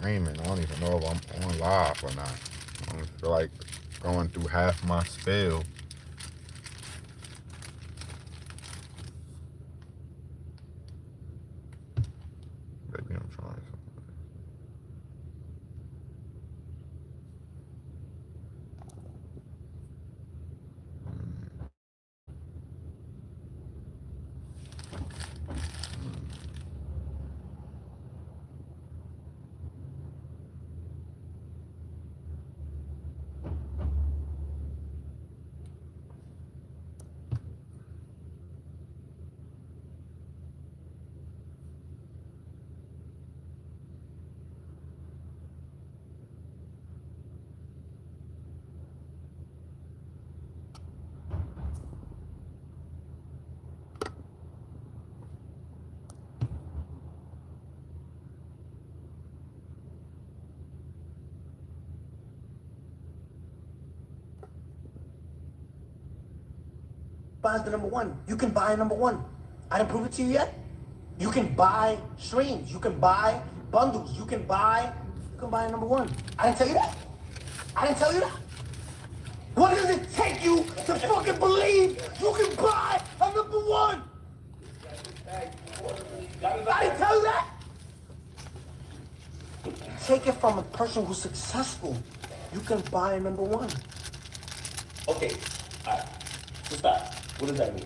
streaming. I don't even know if I'm on live or not. I don't feel like going through half my spill. Maybe I'm trying something. Buys the number one. You can buy number one. I didn't prove it to you yet. You can buy streams. You can buy bundles. You can buy number one. I didn't tell you that. I didn't tell you that. What does it take you to fucking believe you can buy a number one? I didn't tell you that. Take it from a person who's successful. You can buy a number one. Okay, all right. So stop. What does that mean?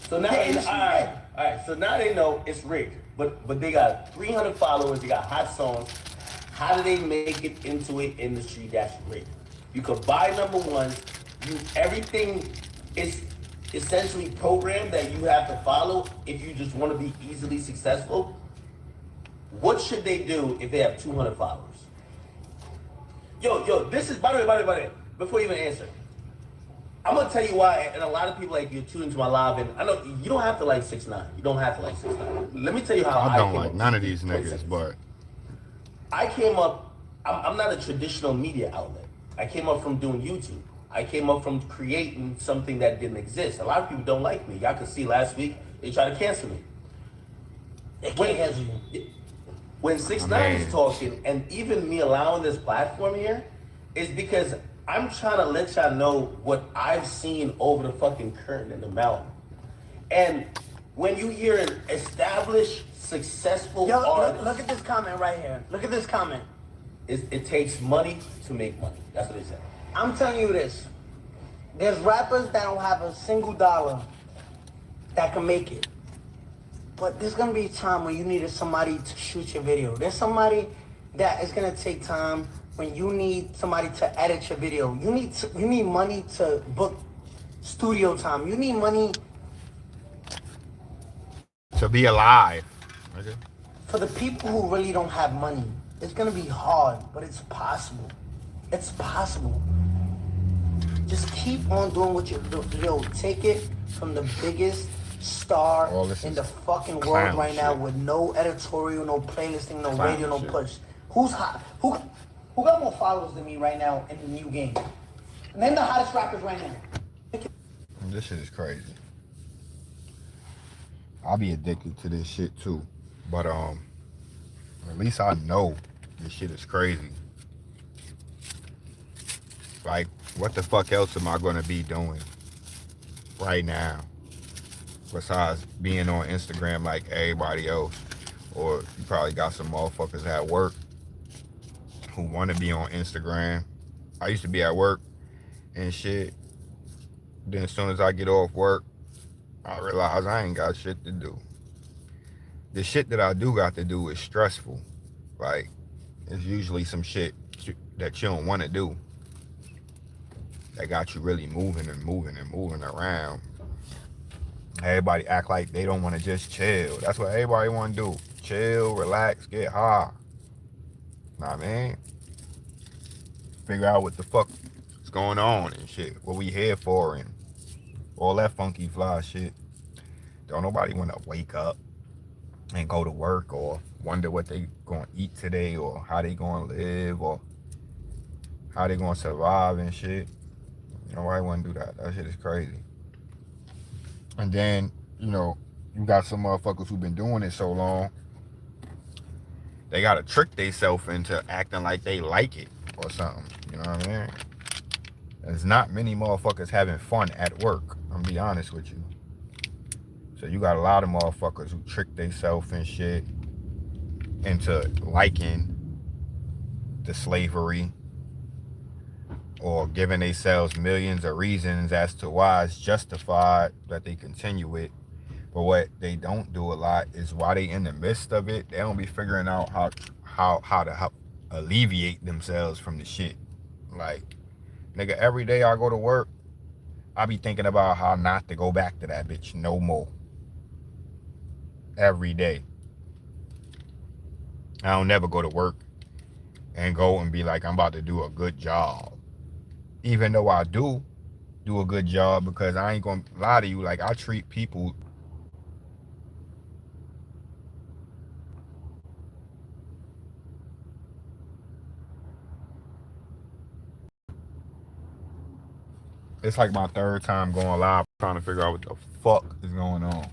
So now, all right. So now they know it's rigged, but they got 300 followers. They got hot songs. How do they make it into an industry that's rigged? You could buy number one. Everything is essentially programmed that you have to follow if you just want to be easily successful. What should they do if they have 200 followers? Yo, this is, by the way, before you even answer, I'm gonna tell you why, and a lot of people like you tune into my live, and I know you don't have to like 6ix9ine. You don't have to like 6ix9ine. Let me tell you how I don't came like up none of with these 20 niggas, seconds. but I came up. I'm not a traditional media outlet. I came up from doing YouTube. I came up from creating something that didn't exist. A lot of people don't like me. Y'all could see last week they tried to cancel me. They can't cancel you. When 6ix9ine is talking, and even me allowing this platform here, is because I'm trying to let y'all know what I've seen over the fucking curtain in the mountain. And when you hear an established, successful artist, look at this comment right here. Look at this comment. it takes money to make money. That's what they said. I'm telling you this. There's rappers that don't have a single dollar that can make it. But there's gonna be a time when you needed somebody to shoot your video. There's somebody that is gonna take time when you need somebody to edit your video. You need money to book studio time. You need money to be alive. Okay. for the people who really don't have money. It's gonna be hard, but it's possible. It's possible. Just keep on doing what you're doing. Yo, take it from the biggest star in the fucking world right now with no editorial, no playlisting, no radio, no push. Who's hot? Who got more followers than me right now in the new game? Name the hottest rappers right now. This shit is crazy. I'll be addicted to this shit too. But at least I know this shit is crazy. Like, what the fuck else am I gonna be doing right now besides being on Instagram like everybody else? Or you probably got some motherfuckers at work who want to be on Instagram. I used to be at work and shit. Then as soon as I get off work, I realize I ain't got shit to do. The shit that I do got to do is stressful. Like, it's usually some shit that you don't want to do. That got you really moving and moving and moving around. Everybody act like they don't want to just chill. That's what everybody want to do. Chill, relax, get high. Nah, man. Figure out what the fuck is going on and shit. What we here for and all that funky fly shit. Don't nobody want to wake up and go to work or wonder what they gonna eat today or how they gonna live or how they gonna survive and shit. Nobody wanna do that. That shit is crazy. And then, you got some motherfuckers who been doing it so long They gotta trick themselves into acting like they like it or something. You know what I mean? There's not many motherfuckers having fun at work. I'm gonna be honest with you. So you got a lot of motherfuckers who trick themselves and shit into liking the slavery or giving themselves millions of reasons as to why it's justified that they continue it. But what they don't do a lot is while they in the midst of it, they don't be figuring out how to alleviate themselves from the shit. Like, nigga, every day I go to work, I be thinking about how not to go back to that bitch no more. Every day. I don't never go to work and go and be like, I'm about to do a good job. Even though I do a good job, because I ain't gonna lie to you, like, I treat people it's like my third time going live trying to figure out what the fuck is going on.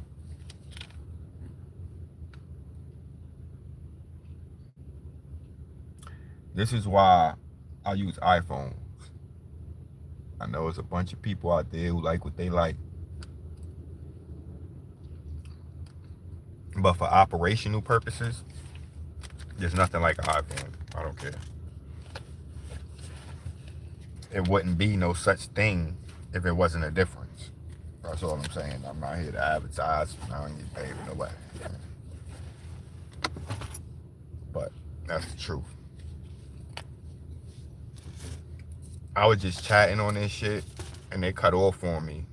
This is why I use iPhones. I know there's a bunch of people out there who like what they like. But for operational purposes, there's nothing like an iPhone. I don't care. It wouldn't be no such thing if it wasn't a difference. That's all I'm saying. I'm not here to advertise. I don't get paid for nobody. But that's the truth. I was just chatting on this shit and they cut off on me.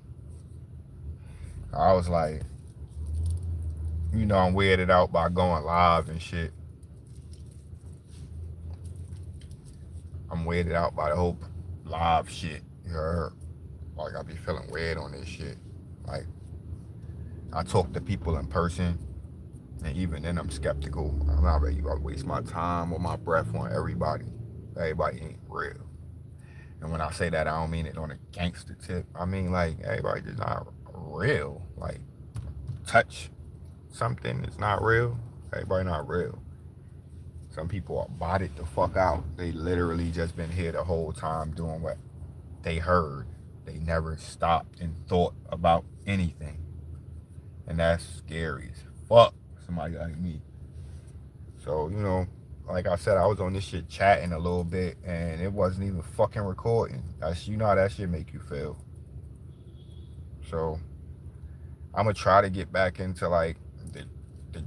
I was like, you know, I'm weirded out by going live and shit. I'm weirded out by the whole live shit. You heard? Like, I be feeling weird on this shit. Like, I talk to people in person, and even then I'm skeptical. I'm not ready to waste my time or my breath on everybody. Everybody ain't real. And when I say that, I don't mean it on a gangster tip. I mean, like, everybody just not real. Like, touch something that's not real. Everybody not real. Some people are botted the fuck out. They literally just been here the whole time doing what they heard. They never stopped and thought about anything. And that's scary as fuck for somebody like me. So, you know, like I said, I was on this shit chatting a little bit and it wasn't even fucking recording. That's, you know how that shit make you feel. So I'm gonna try to get back into like the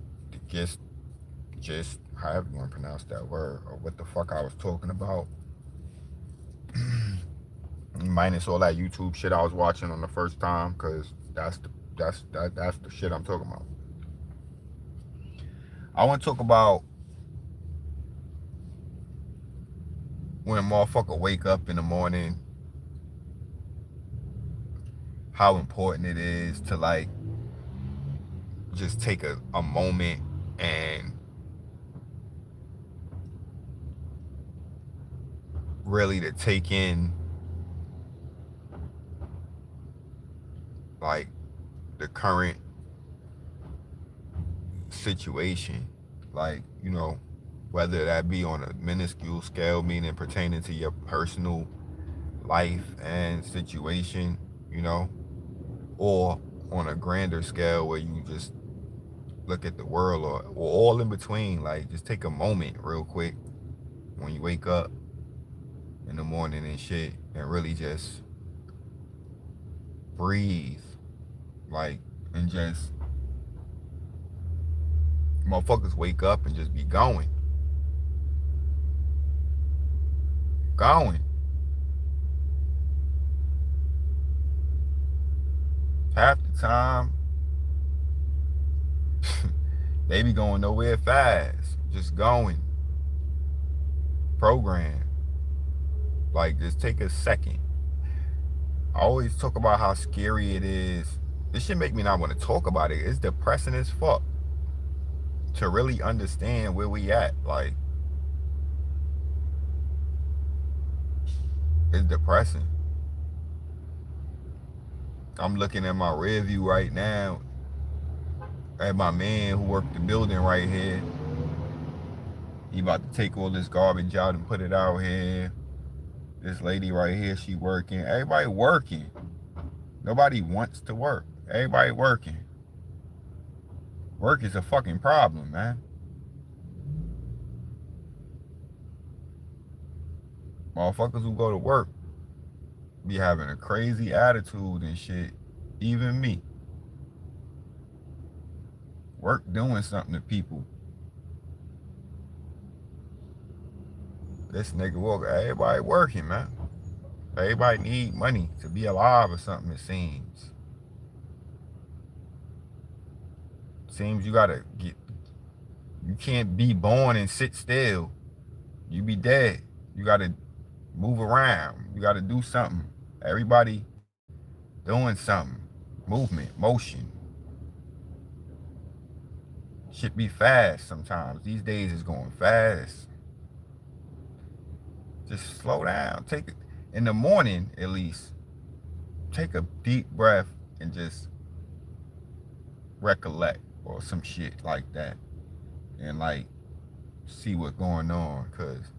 gist, however you want to pronounce that word, or what the fuck I was talking about. Minus all that YouTube shit I was watching on the first time, because that's the shit I'm talking about. I want to talk about when a motherfucker wake up in the morning, how important it is to like just take a moment and really to take in like the current situation, like, you know, whether that be on a minuscule scale, meaning pertaining to your personal life and situation, you know, or on a grander scale where you just look at the world, or all in between. Like, just take a moment real quick when you wake up in the morning and shit and really just breathe, like, and just motherfuckers wake up and just be going half the time. They be going nowhere fast, just going program. Like, just take a second. I always talk about how scary it is. This shit make me not want to talk about it. It's depressing as fuck to really understand where we at. Like, it's depressing. I'm looking at my rear view right now at my man who worked the building right here. He about to take all this garbage out and put it out here. This lady right here, she working. Everybody working. Nobody wants to work. Everybody working. Work is a fucking problem, man. Motherfuckers who go to work be having a crazy attitude and shit. Even me. Work doing something to people. This nigga walk, everybody working, man. Everybody need money to be alive or something, it seems. Seems you gotta get, you can't be born and sit still. You be dead. You gotta move around. You gotta do something. Everybody doing something. Movement, motion. Shit be fast sometimes. These days it's going fast. Just slow down. Take it in the morning at least. Take a deep breath and just recollect or some shit like that. And like see what's going on, cause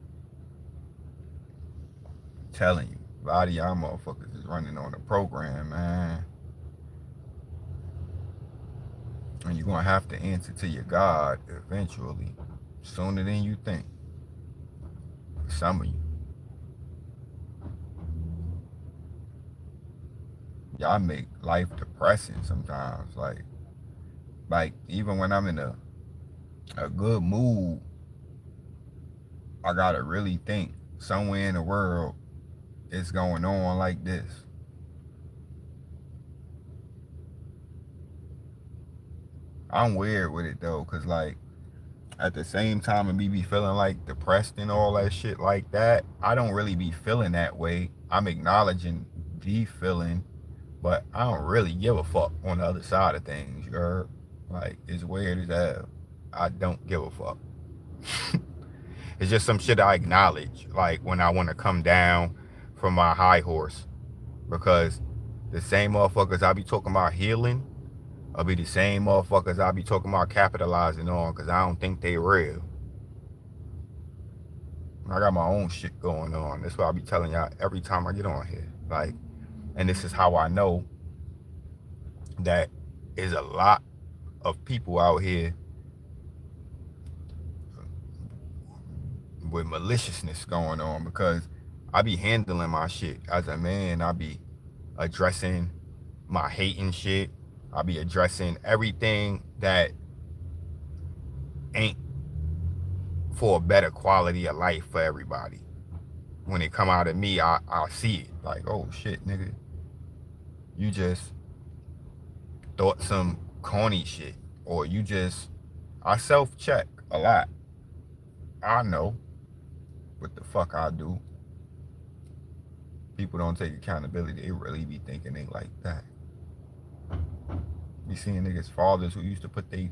I'm telling you, a lot of y'all motherfuckers is running on the program, man. And you're gonna have to answer to your God eventually, sooner than you think. For some of you. Y'all make life depressing sometimes. Like even when I'm in a good mood, I gotta really think somewhere in the world it's going on like this. I'm weird with it though, cause like at the same time of me be feeling like depressed and all that shit like that, I don't really be feeling that way. I'm acknowledging the feeling, but I don't really give a fuck on the other side of things, you heard? Like, it's weird as hell. I don't give a fuck. It's just some shit I acknowledge, like when I want to come down from my high horse. Because the same motherfuckers I be talking about healing will be the same motherfuckers I be talking about capitalizing on, because I don't think they real. I got my own shit going on. That's what I be telling y'all every time I get on here. Like, and this is how I know that is a lot of people out here with maliciousness going on, because I be handling my shit as a man. I be addressing my hating shit. I be addressing everything that ain't for a better quality of life for everybody. When it come out of me, I see it like, oh shit, nigga, you just thought some corny shit, or you just, I self-check a lot. I know what the fuck I do. People don't take accountability. They really be thinking they like that. Be seeing niggas' fathers who used to put their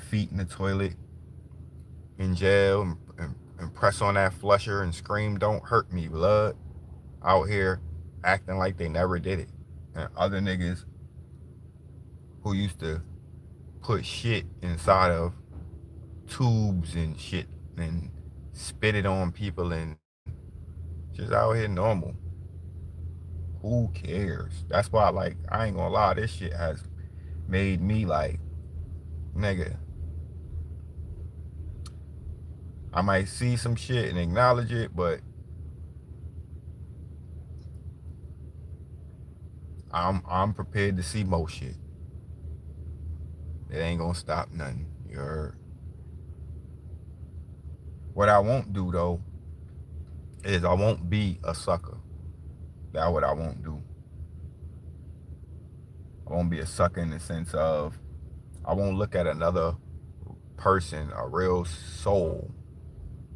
feet in the toilet in jail and press on that flusher and scream, "Don't hurt me, blood," out here acting like they never did it. And other niggas who used to put shit inside of tubes and shit and spit it on people and just out here normal. Who cares? That's why, like, I ain't gonna lie, this shit has made me like, nigga, I might see some shit and acknowledge it, but I'm prepared to see more shit. It ain't gonna stop nothing. You heard? What I won't do though is I won't be a sucker. That's what I won't do. I won't be a sucker in the sense of I won't look at another person, a real soul,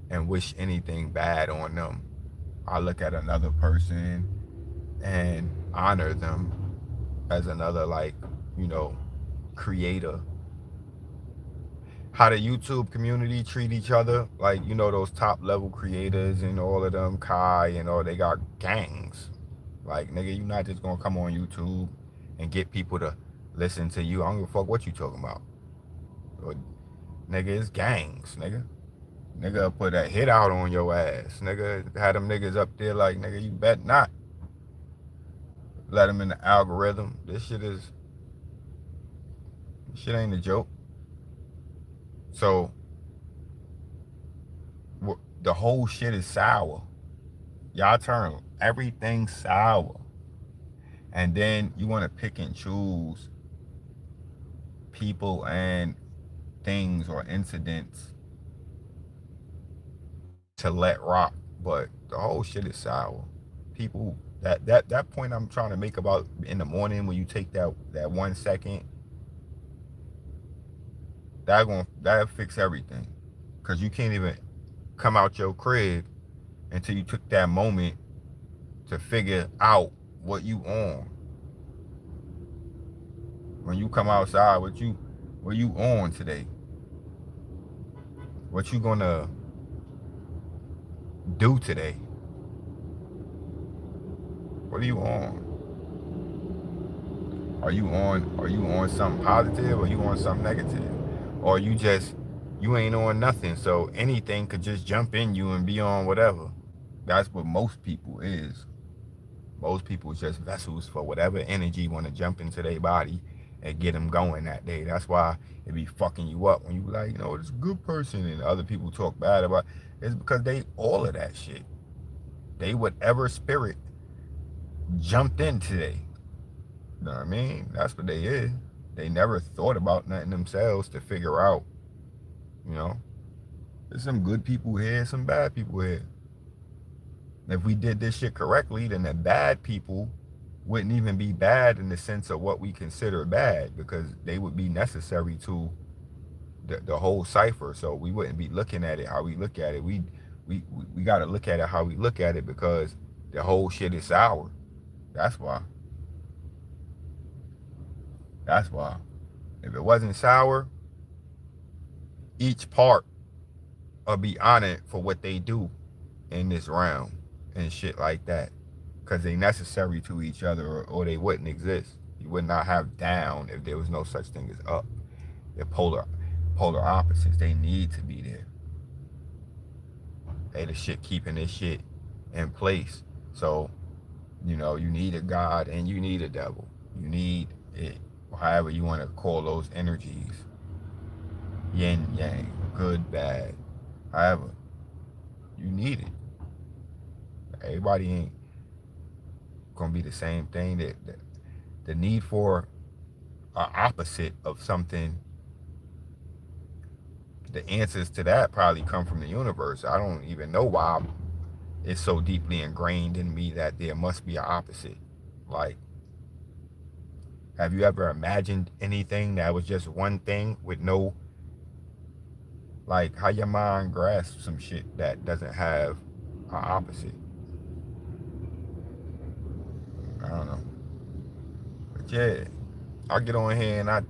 and wish anything bad on them. I look at another person and honor them as another, like, you know, creator. How the YouTube community treat each other, like, you know, those top level creators and all of them, Kai and all, they got gangs. Like, nigga, you not just gonna come on YouTube and get people to listen to you. I don't give a fuck what you talking about. Or, nigga, it's gangs, nigga. Nigga put that hit out on your ass. Nigga had them niggas up there like, nigga, you bet not. Let them in the algorithm. This shit ain't a joke. So, the whole shit is sour. Y'all turn everything sour. And then you want to pick and choose people and things or incidents to let rock. But the whole shit is sour. People, that point I'm trying to make about in the morning when you take that 1 second, that'll fix everything. Cause you can't even come out your crib until you took that moment to figure out what you on. When you come outside, what you on today? What you gonna do today? What are you on? Are you on something positive or you on something negative? Or you ain't on nothing, so anything could just jump in you and be on whatever. That's what most people is. Most people is just vessels for whatever energy want to jump into their body and get them going that day. That's why it be fucking you up when you be like, this a good person, and other people talk bad about it. It's because they all of that shit. They whatever spirit jumped in today. You know what I mean? That's what they is. They never thought about nothing themselves to figure out. There's some good people here, some bad people here. If we did this shit correctly, then the bad people wouldn't even be bad in the sense of what we consider bad, because they would be necessary to the whole cipher. So we wouldn't be looking at it how we look at it. We got to look at it how we look at it, because the whole shit is sour. That's why. That's why. If it wasn't sour, each part will be honored for what they do in this round and shit like that, because they necessary to each other, or they wouldn't exist. You would not have down if there was no such thing as up. They're polar opposites. They need to be there. They the shit keeping this shit in place. So, you need a God and you need a devil. You need it, however you want to call those energies. Yin, yang, good, bad. However, you need it. Everybody ain't gonna be the same thing. That the need for an opposite of something, the answers to that probably come from the universe. I don't even know why it's so deeply ingrained in me that there must be an opposite. Like, have you ever imagined anything that was just one thing with no, like, how your mind grasps some shit that doesn't have an opposite? I don't know. But yeah, I get on here and I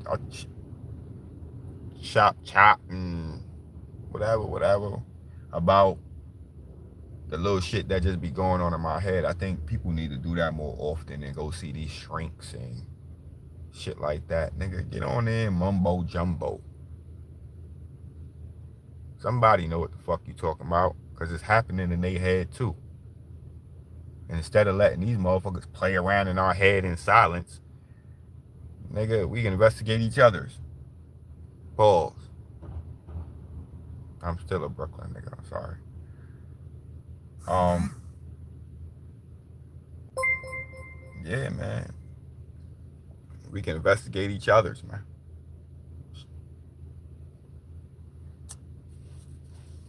chop and whatever about the little shit that just be going on in my head. I think people need to do that more often and go see these shrinks and shit like that. Nigga, get on there and mumbo jumbo. Somebody know what the fuck you talking about, because it's happening in their head too. And instead of letting these motherfuckers play around in our head in silence, nigga, we can investigate each other's. Pause. I'm still a Brooklyn nigga, I'm sorry. Yeah, man. We can investigate each other's, man.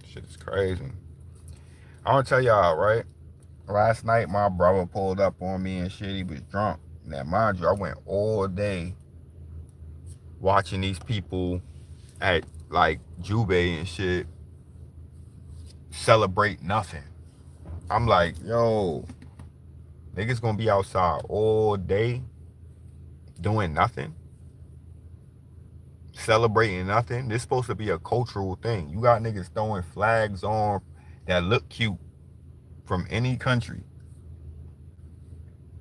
Shit is crazy. I want to tell y'all, right? Last night, my brother pulled up on me and shit. He was drunk. Now, mind you, I went all day watching these people at, like, Jubei and shit celebrate nothing. I'm like, yo, niggas gonna be outside all day doing nothing, celebrating nothing. This supposed to be a cultural thing. You got niggas throwing flags on that look cute from any country,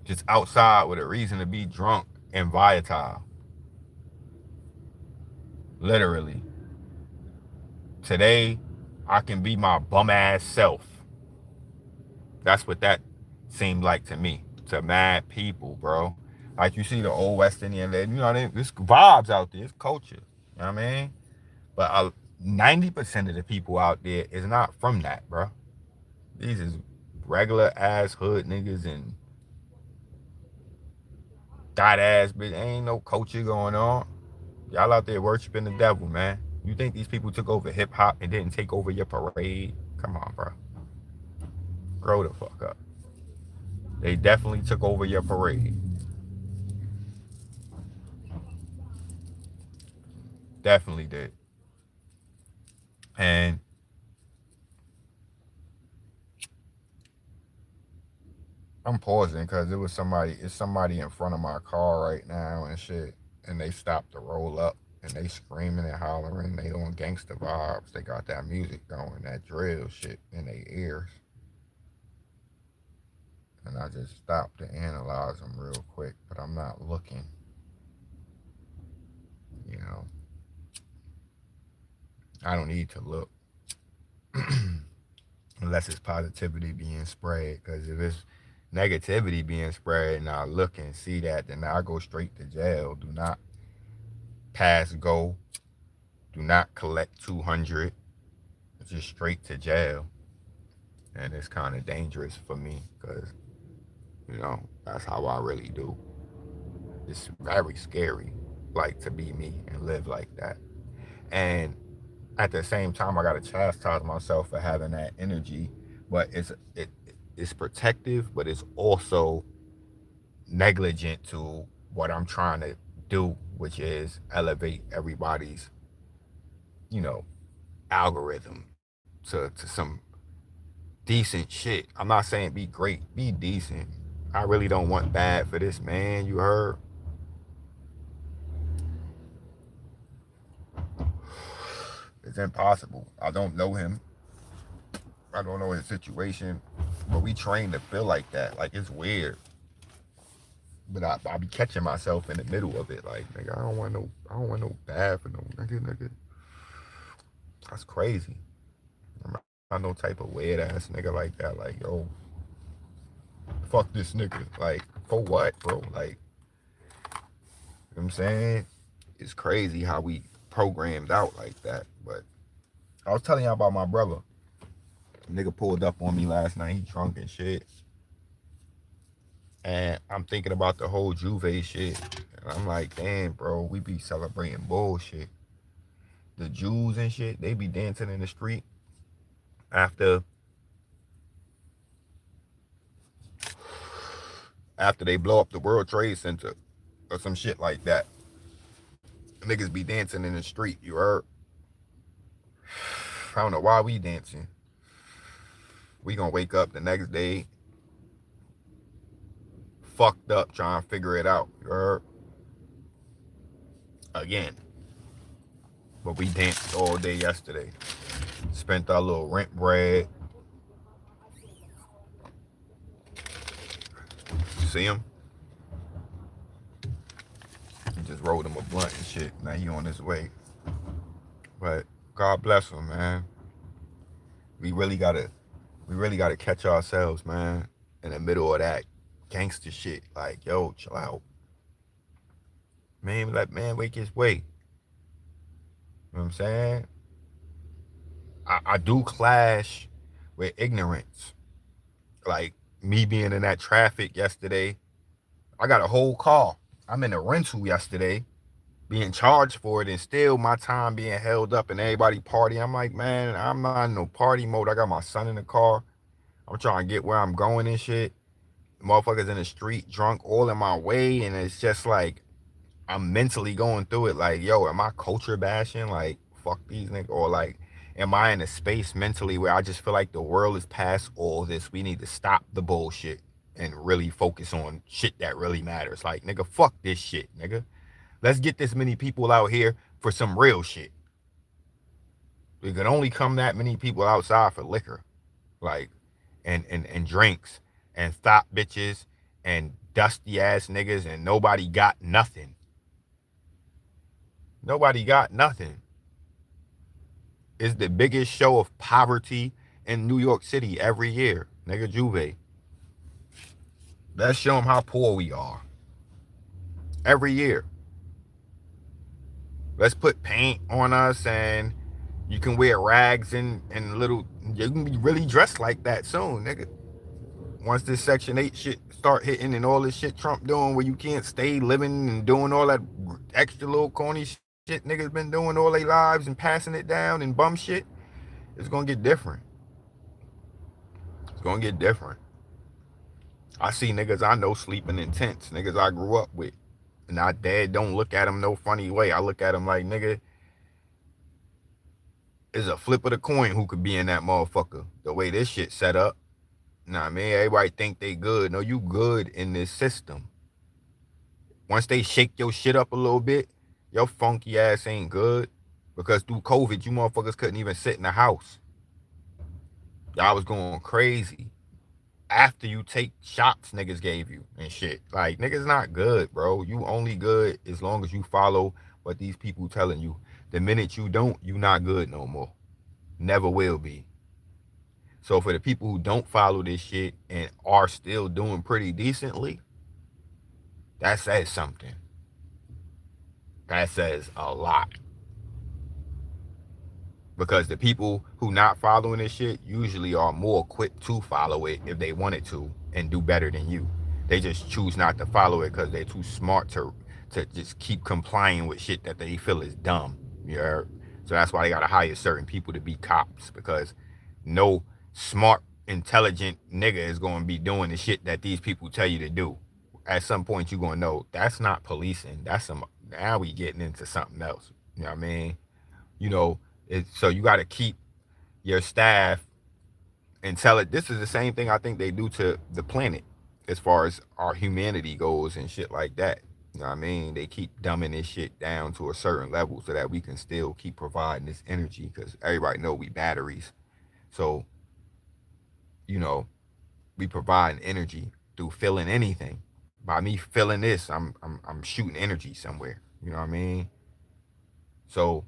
just outside with a reason to be drunk and volatile. Literally. Today, I can be my bum ass self. That's what that seemed like to me. To mad people, bro. Like you see the old West Indian, you know, there's vibes out there. It's culture. You know what I mean? But 90% of the people out there is not from that, bro. These is regular ass hood niggas and dot ass bitch. Ain't no culture going on. Y'all out there worshiping the devil, man. You think these people took over hip hop and didn't take over your parade? Come on, bro. Grow the fuck up. They definitely took over your parade. Definitely did. And I'm pausing because it's somebody in front of my car right now and shit. And they stopped to roll up and they screaming and hollering. They doing gangster vibes. They got that music going, that drill shit in their ears. And I just stopped to analyze them real quick, but I'm not looking. You know, I don't need to look unless it's positivity being spread. Because if it's negativity being spread and I look and see that, then I go straight to jail. Do not pass go. Do not collect 200. It's just straight to jail. And it's kind of dangerous for me because, you know, that's how I really do. It's very scary, like, to be me and live like that. And at the same time, I gotta chastise myself for having that energy, but it's protective, but it's also negligent to what I'm trying to do, which is elevate everybody's, you know, algorithm to some decent shit. I'm not saying be great, be decent. I really don't want bad for this man, you heard? It's impossible. I don't know him. I don't know his situation. But we trained to feel like that. Like, it's weird. But I be catching myself in the middle of it. Like, nigga, I don't want no bad for no nigga. That's crazy. I'm not no type of weird ass nigga like that. Like, yo, fuck this nigga. Like, for what, bro? Like, you know what I'm saying? It's crazy how we programmed out like that. But I was telling y'all about my brother. Nigga pulled up on me last night. He drunk and shit. And I'm thinking about the whole Juve shit. And I'm like, damn, bro, we be celebrating bullshit. The Jews and shit, they be dancing in the street after they blow up the World Trade Center or some shit like that. Niggas be dancing in the street, you heard? I don't know why we dancing. We gonna wake up the next day fucked up trying to figure it out, you heard? Again. But we danced all day yesterday. Spent our little rent bread. You see him? He just rolled him a blunt and shit. Now he on his way. But God bless him, man. We really gotta catch ourselves, man, in the middle of that gangster shit. Like, yo, chill out. Man, let man wake his way. You know what I'm saying? I do clash with ignorance. Like, me being in that traffic yesterday. I got a whole car. I'm in a rental yesterday, being charged for it, and still my time being held up and everybody party. I'm like, man, I'm not in no party mode. I got my son in the car. I'm trying to get where I'm going and shit. Motherfuckers in the street drunk all in my way, and it's just like I'm mentally going through it. Like, yo, am I culture bashing? Like, fuck these niggas? Or like, am I in a space mentally where I just feel like the world is past all this? We need to stop the bullshit and really focus on shit that really matters. Like, nigga, fuck this shit, nigga. Let's get this many people out here for some real shit. We could only come that many people outside for liquor, like, and drinks, and thought bitches, and dusty ass niggas, and nobody got nothing. Nobody got nothing. is the biggest show of poverty in New York City every year. Nigga, Juve. Let's show them how poor we are. Every year. Let's put paint on us, and you can wear rags and little, you can be really dressed like that soon, nigga. Once this Section 8 shit start hitting and all this shit Trump doing where you can't stay living and doing all that extra little corny shit niggas been doing all their lives and passing it down and bum shit, it's gonna get different. It's gonna get different. I see niggas I know sleeping in tents, niggas I grew up with. And I dad don't look at them no funny way. I look at them like, nigga, it's a flip of the coin who could be in that motherfucker. The way this shit set up. Nah, man, everybody think they good. No, you good in this system. Once they shake your shit up a little bit, your funky ass ain't good. Because through COVID, you motherfuckers couldn't even sit in the house. Y'all was going crazy. After you take shots niggas gave you and shit. Like, niggas not good, bro. You only good as long as you follow what these people telling you. The minute you don't, you not good no more. Never will be. So for the people who don't follow this shit and are still doing pretty decently, that says something. That says a lot. Because the people who not following this shit usually are more equipped to follow it if they wanted to and do better than you. They just choose not to follow it because they're too smart to just keep complying with shit that they feel is dumb. You know? So that's why they gotta hire certain people to be cops, because no smart, intelligent nigga is gonna be doing the shit that these people tell you to do. At some point you're gonna know that's not policing. That's some, now we getting into something else. You know what I mean? You know, so you gotta keep your staff and tell it. This is the same thing I think they do to the planet as far as our humanity goes and shit like that. You know what I mean? They keep dumbing this shit down to a certain level so that we can still keep providing this energy, because everybody know we batteries. So, you know, we provide energy through feeling anything. By me feeling this, I'm shooting energy somewhere. You know what I mean? So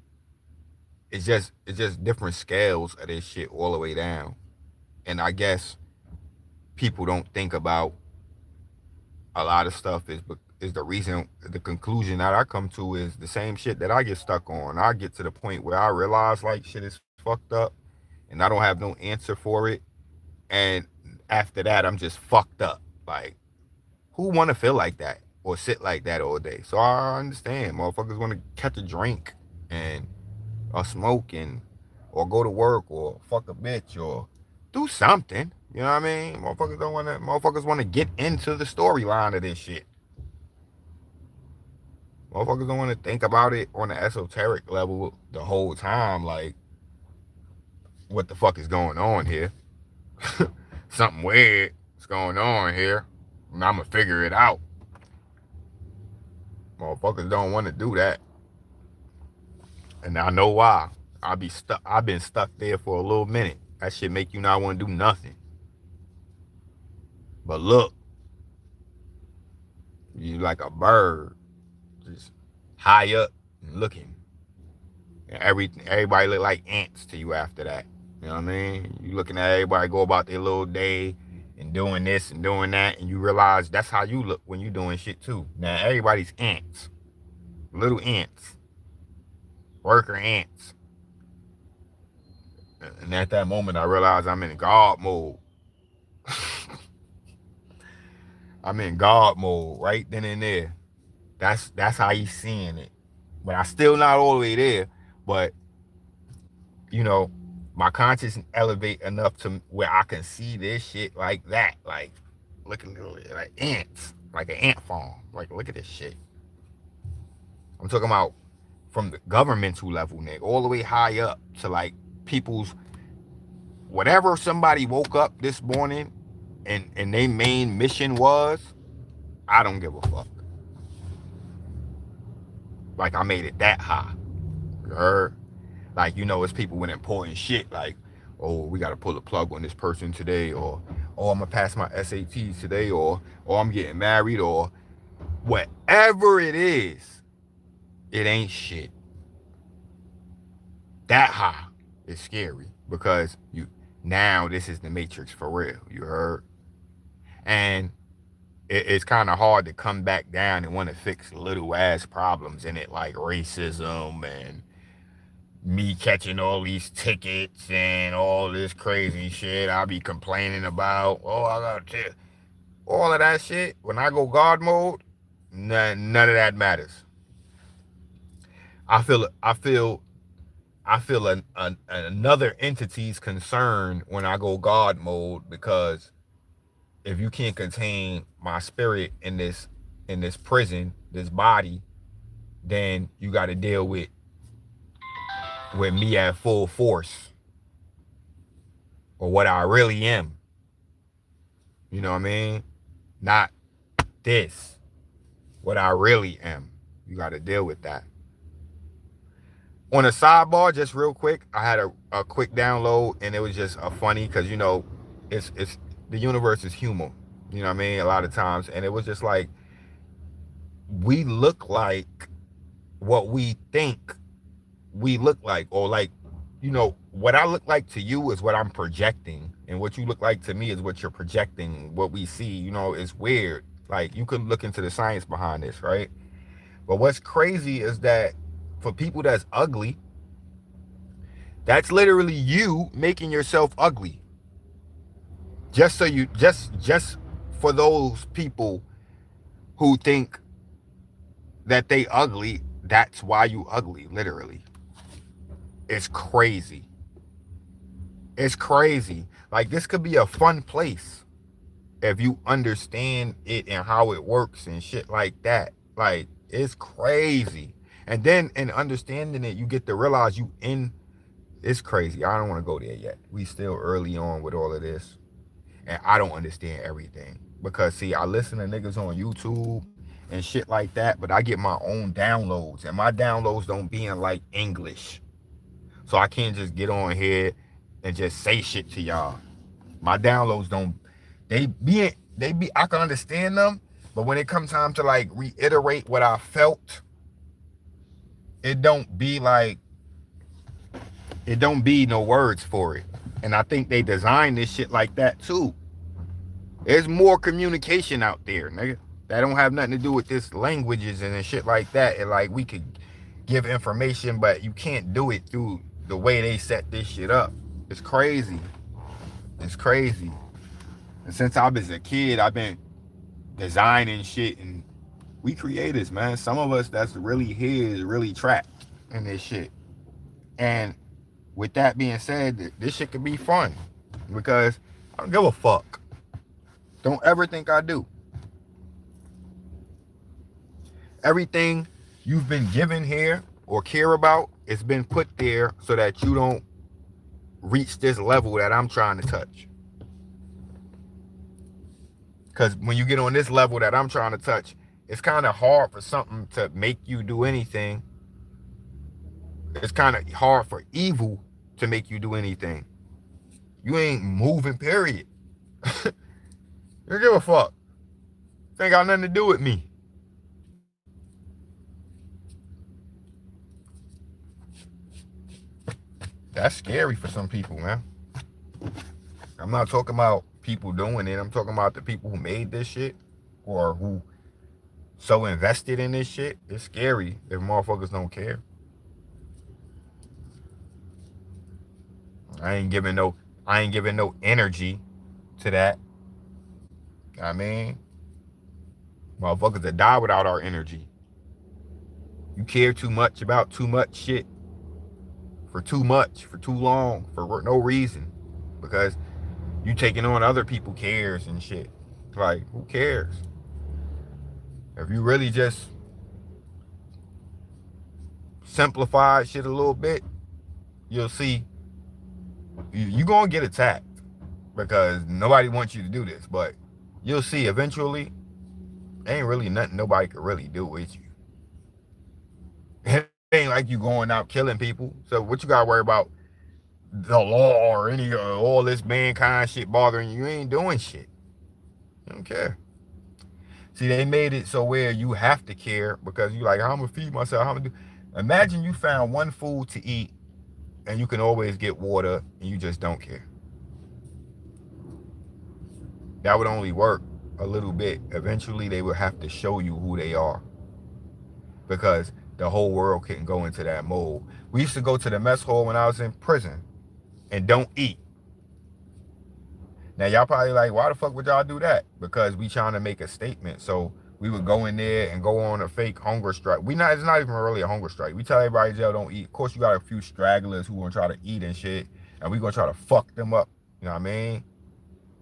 it's just different scales of this shit all the way down. And I guess people don't think about a lot of stuff is the reason, the conclusion that I come to is the same shit that I get stuck on. I get to the point where I realize like shit is fucked up and I don't have no answer for it. And after that, I'm just fucked up. Like, who want to feel like that or sit like that all day? So I understand motherfuckers want to catch a drink and or smoke or go to work or fuck a bitch or do something. You know what I mean? Motherfuckers want to get into the storyline of this shit. Motherfuckers don't want to think about it on the esoteric level the whole time. Like, what the fuck is going on here? Something weird is going on here, and I'm gonna figure it out. Motherfuckers don't want to do that, and I know why. I've been stuck there for a little minute. That shit make you not want to do nothing. But look, you like a bird, just high up and looking. And everybody look like ants to you after that. You know what I mean? You looking at everybody go about their little day and doing this and doing that, and you realize that's how you look when you doing shit too. Now everybody's ants. Little ants. Worker ants. And at that moment I realized I'm in God mode. I'm in God mode right then and there. That's how he's seeing it. But I still not all the way there. But you know, my consciousness elevate enough to where I can see this shit like that. Like looking like ants. Like an ant farm. Like, look at this shit. I'm talking about from the governmental level, nigga, all the way high up to like people's, whatever somebody woke up this morning and their main mission was, I don't give a fuck. Like, I made it that high. You heard? Like, you know, it's people with important shit, like, oh, we gotta pull a plug on this person today, or oh, I'm gonna pass my SATs today, or I'm getting married, or whatever it is, it ain't shit. That high. It's scary because now this is the Matrix for real. You heard? And it's kind of hard to come back down and want to fix little ass problems in it, like racism and me catching all these tickets and all this crazy shit I be complaining about. Oh, I gotta tell all of that shit. When I go God mode, none of that matters. I feel another entity's concern when I go God mode, because if you can't contain my spirit in this prison, this body, then you got to deal with me at full force, or what I really am. You know what I mean? Not this. What I really am. You got to deal with that. On a sidebar, just real quick, I had a quick download, and it was just funny because, you know, it's the universe is humor. You know what I mean? A lot of times. And it was just like, we look like what we think we look like, or like, you know, what I look like to you is what I'm projecting, and what you look like to me is what you're projecting. What we see, you know, is weird. Like, you could look into the science behind this, right? But what's crazy is that for people that's ugly, that's literally you making yourself ugly. Just so you just for those people who think that they ugly, that's why you ugly, literally. It's crazy. It's crazy. Like, this could be a fun place if you understand it and how it works and shit like that. Like, it's crazy. And then in understanding it, you get to realize it's crazy. I don't want to go there yet. We still early on with all of this. And I don't understand everything. Because, see, I listen to niggas on YouTube and shit like that, but I get my own downloads. And my downloads don't be in, like, English. So I can't just get on here and just say shit to y'all. My downloads don't, I can understand them, but when it comes time to, like, reiterate what I felt, it don't be no words for it. And I think they designed this shit like that too. There's more communication out there, nigga. That don't have nothing to do with this languages and shit like that. And like, we could give information, but you can't do it through the way they set this shit up. It's crazy. It's crazy. And since I was a kid, I've been designing shit, and we creators, man. Some of us that's really here is really trapped in this shit. And with that being said, this shit could be fun, because I don't give a fuck. Don't ever think I do. Everything you've been given here or care about, it's been put there so that you don't reach this level that I'm trying to touch. Because when you get on this level that I'm trying to touch, it's kind of hard for something to make you do anything. It's kind of hard for evil to make you do anything. You ain't moving, period. You don't give a fuck. This ain't got nothing to do with me. That's scary for some people, man. I'm not talking about people doing it. I'm talking about the people who made this shit, or who so invested in this shit. It's scary if motherfuckers don't care. I ain't giving no energy to that. I mean, motherfuckers that die without our energy. You care too much about too much shit. For too much, for too long, for no reason. Because you taking on other people's cares and shit. Like, who cares? If you really just simplify shit a little bit, you'll see you're gonna get attacked, because nobody wants you to do this. But you'll see eventually, ain't really nothing nobody could really do with you. It ain't like you going out killing people. So what you gotta worry about the law or any all this mankind shit bothering you? You ain't doing shit. You don't care. See, they made it so where you have to care, because you like, I'm gonna feed myself. Imagine you found one food to eat and you can always get water, and you just don't care. That would only work a little bit. Eventually, they would have to show you who they are, because the whole world couldn't go into that mode. We used to go to the mess hall when I was in prison and don't eat. Now, y'all probably like, why the fuck would y'all do that? Because we trying to make a statement. So we would go in there and go on a fake hunger strike. It's not even really a hunger strike. We tell everybody jail don't eat. Of course, you got a few stragglers who gonna try to eat and shit, and we gonna try to fuck them up. You know what I mean?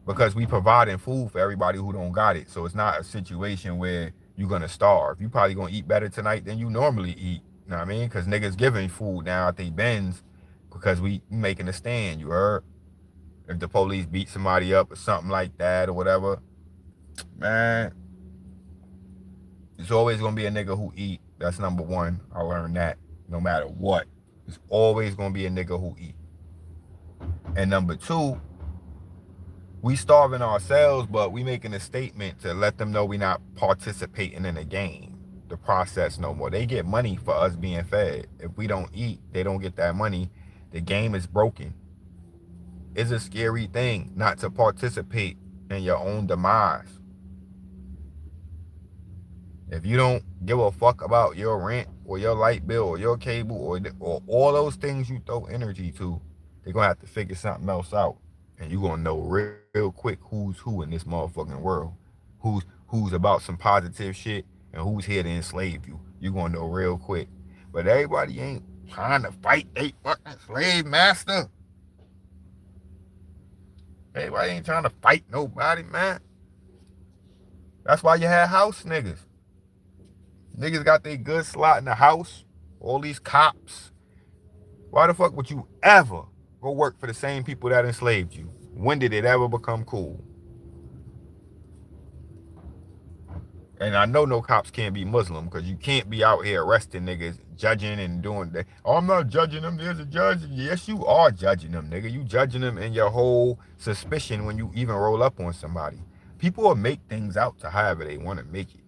Because we providing food for everybody who don't got it. So it's not a situation where you're gonna starve. You probably gonna eat better tonight than you normally eat. You know what I mean? Because niggas giving food now at they bins because we making a stand. You heard? If the police beat somebody up or something like that or whatever, man, it's always gonna be a nigga who eat. That's number one. I learned that. No matter what, it's always gonna be a nigga who eat. And number two, we starving ourselves, but we making a statement to let them know we not participating in the game, the process no more. They get money for us being fed. If we don't eat, they don't get that money. The game is broken. It's a scary thing not to participate in your own demise. If you don't give a fuck about your rent or your light bill or your cable or all those things you throw energy to, they're going to have to figure something else out. And you're going to know real quick who's who in this motherfucking world. Who's about some positive shit and who's here to enslave you. You're going to know real quick. But everybody ain't trying to fight they fucking slave master. Everybody ain't trying to fight nobody, man. That's why you had house niggas. Niggas got their good slot in the house. All these cops. Why the fuck would you ever go work for the same people that enslaved you? When did it ever become cool? And I know no cops can't be Muslim because you can't be out here arresting niggas, judging and doing that. Oh, I'm not judging them. There's a judge. Yes, you are judging them, nigga. You judging them in your whole suspicion when you even roll up on somebody. People will make things out to however they want to make it.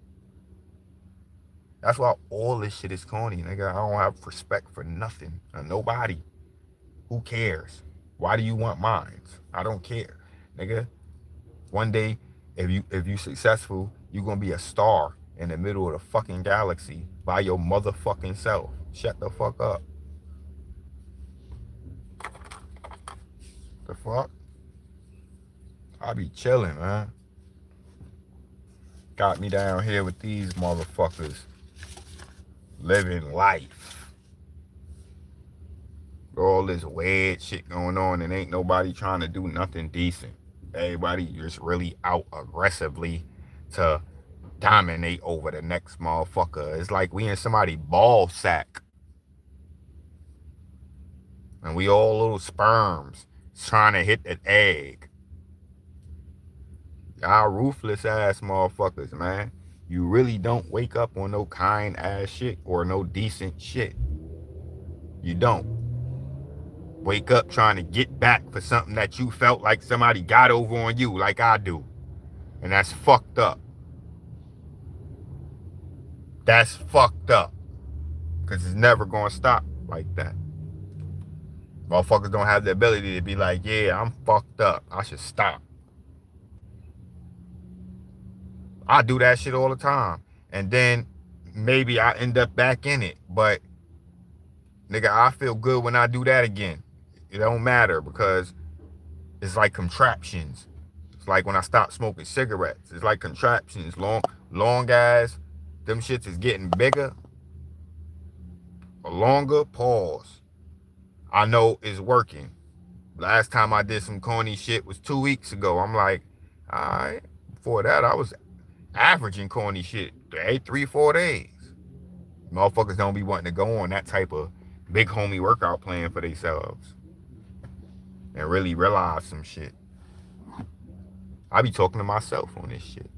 That's why all this shit is corny, nigga. I don't have respect for nothing or nobody. Who cares? Why do you want mines? I don't care, nigga. One day, if you successful, you're gonna be a star in the middle of the fucking galaxy by your motherfucking self. Shut the fuck up. The fuck? I be chilling, man. Got me down here with these motherfuckers. Living life. All this weird shit going on and ain't nobody trying to do nothing decent. Everybody just really out aggressively to dominate over the next motherfucker. It's like we in somebody's ball sack. And we all little sperms trying to hit that egg. Y'all ruthless ass motherfuckers, man. You really don't wake up on no kind ass shit or no decent shit. You don't. Wake up trying to get back for something that you felt like somebody got over on you like I do. And that's fucked up. That's fucked up. Because it's never going to stop like that. Motherfuckers don't have the ability to be like, yeah, I'm fucked up. I should stop. I do that shit all the time. And then maybe I end up back in it. But, nigga, I feel good when I do that again. It don't matter because it's like contraptions. It's like when I stopped smoking cigarettes. It's like contraptions. Long guys, them shits is getting bigger. A longer pause. I know it's working. Last time I did some corny shit was 2 weeks ago. I'm like, all right. Before that, I was averaging corny shit 3-4 days. Motherfuckers don't be wanting to go on that type of big homie workout plan for themselves. And really realize some shit. I be talking to myself on this shit.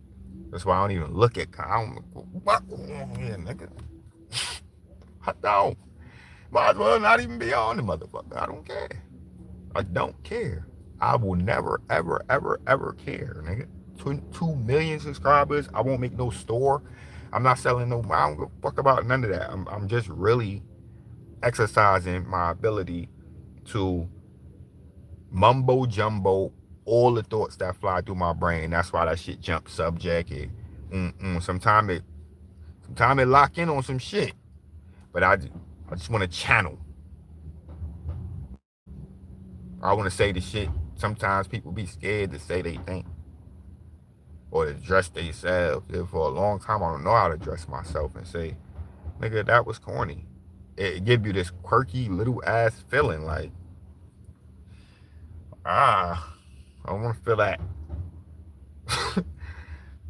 That's why I don't even look at. I don't. What? Yeah, nigga. I don't. Might as well not even be on the motherfucker. I don't care. I don't care. I will never, ever, ever, ever care, nigga. 2 million subscribers. I won't make no store. I'm not selling no. I don't give a fuck about none of that. I'm just really exercising my ability to mumbo jumbo all the thoughts that fly through my brain. That's why that shit jump subject. Sometimes it lock in on some shit. But I just want to channel. I want to say the shit sometimes people be scared to say they think. Or to dress themselves. For a long time, I don't know how to dress myself and say, nigga, that was corny. It give you this quirky little ass feeling like, I don't want to feel that.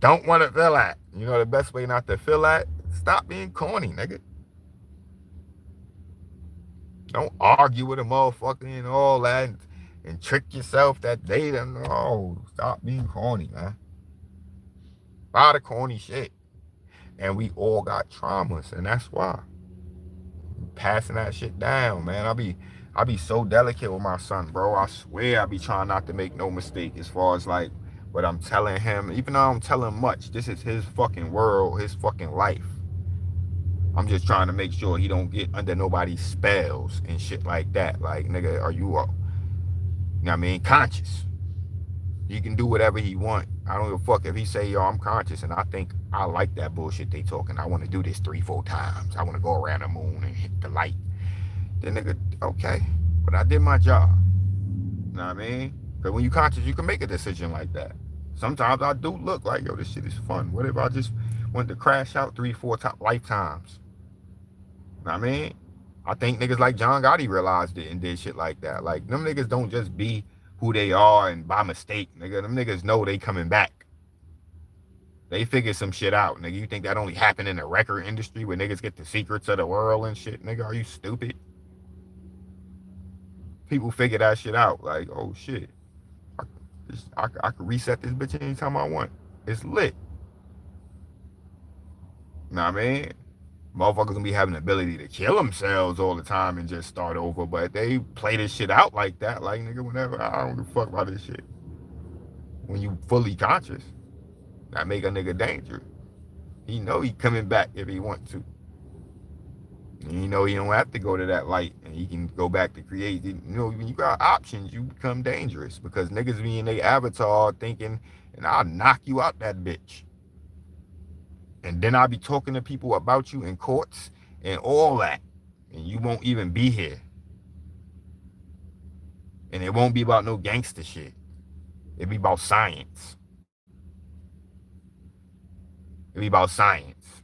Don't want to feel that. You know the best way not to feel that? Stop being corny, nigga. Don't argue with a motherfucker and all that and trick yourself that they don't know. Stop being corny, man. A lot of corny shit. And we all got traumas, and that's why. Passing that shit down, man. I be so delicate with my son, bro. I swear I be trying not to make no mistake as far as like what I'm telling him. Even though I don't tell him much, this is his fucking world, his fucking life. I'm just trying to make sure he don't get under nobody's spells and shit like that. Like, nigga, are you know what I mean, conscious? He can do whatever he want. I don't give a fuck if he say, yo, I'm conscious and I think I like that bullshit they talking. I want to do this 3-4 times. I want to go around the moon and hit the light. Then nigga, okay, but I did my job. You know what I mean? Because when you conscious, you can make a decision like that. Sometimes I do look like, yo, this shit is fun. What if I just wanted to crash out 3-4 lifetimes? You know what I mean? I think niggas like John Gotti realized it and did shit like that. Like, them niggas don't just be who they are and by mistake, nigga. Them niggas know they coming back. They figured some shit out, nigga. You think that only happened in the record industry where niggas get the secrets of the world and shit? Nigga, are you stupid? People figure that shit out. Like, oh shit. I could reset this bitch anytime I want. It's lit. You know what I mean? Motherfuckers gonna be having the ability to kill themselves all the time and just start over, but they play this shit out like that. Like, nigga, whenever, I don't give a fuck about this shit. When you fully conscious, that make a nigga dangerous. He know he coming back if he want to. And you know he don't have to go to that light and he can go back to create. You know, when you got options, you become dangerous because niggas be in their avatar thinking, and I'll knock you out that bitch. And then I'll be talking to people about you in courts and all that. And you won't even be here. And it won't be about no gangster shit. It'll be about science. It'll be about science.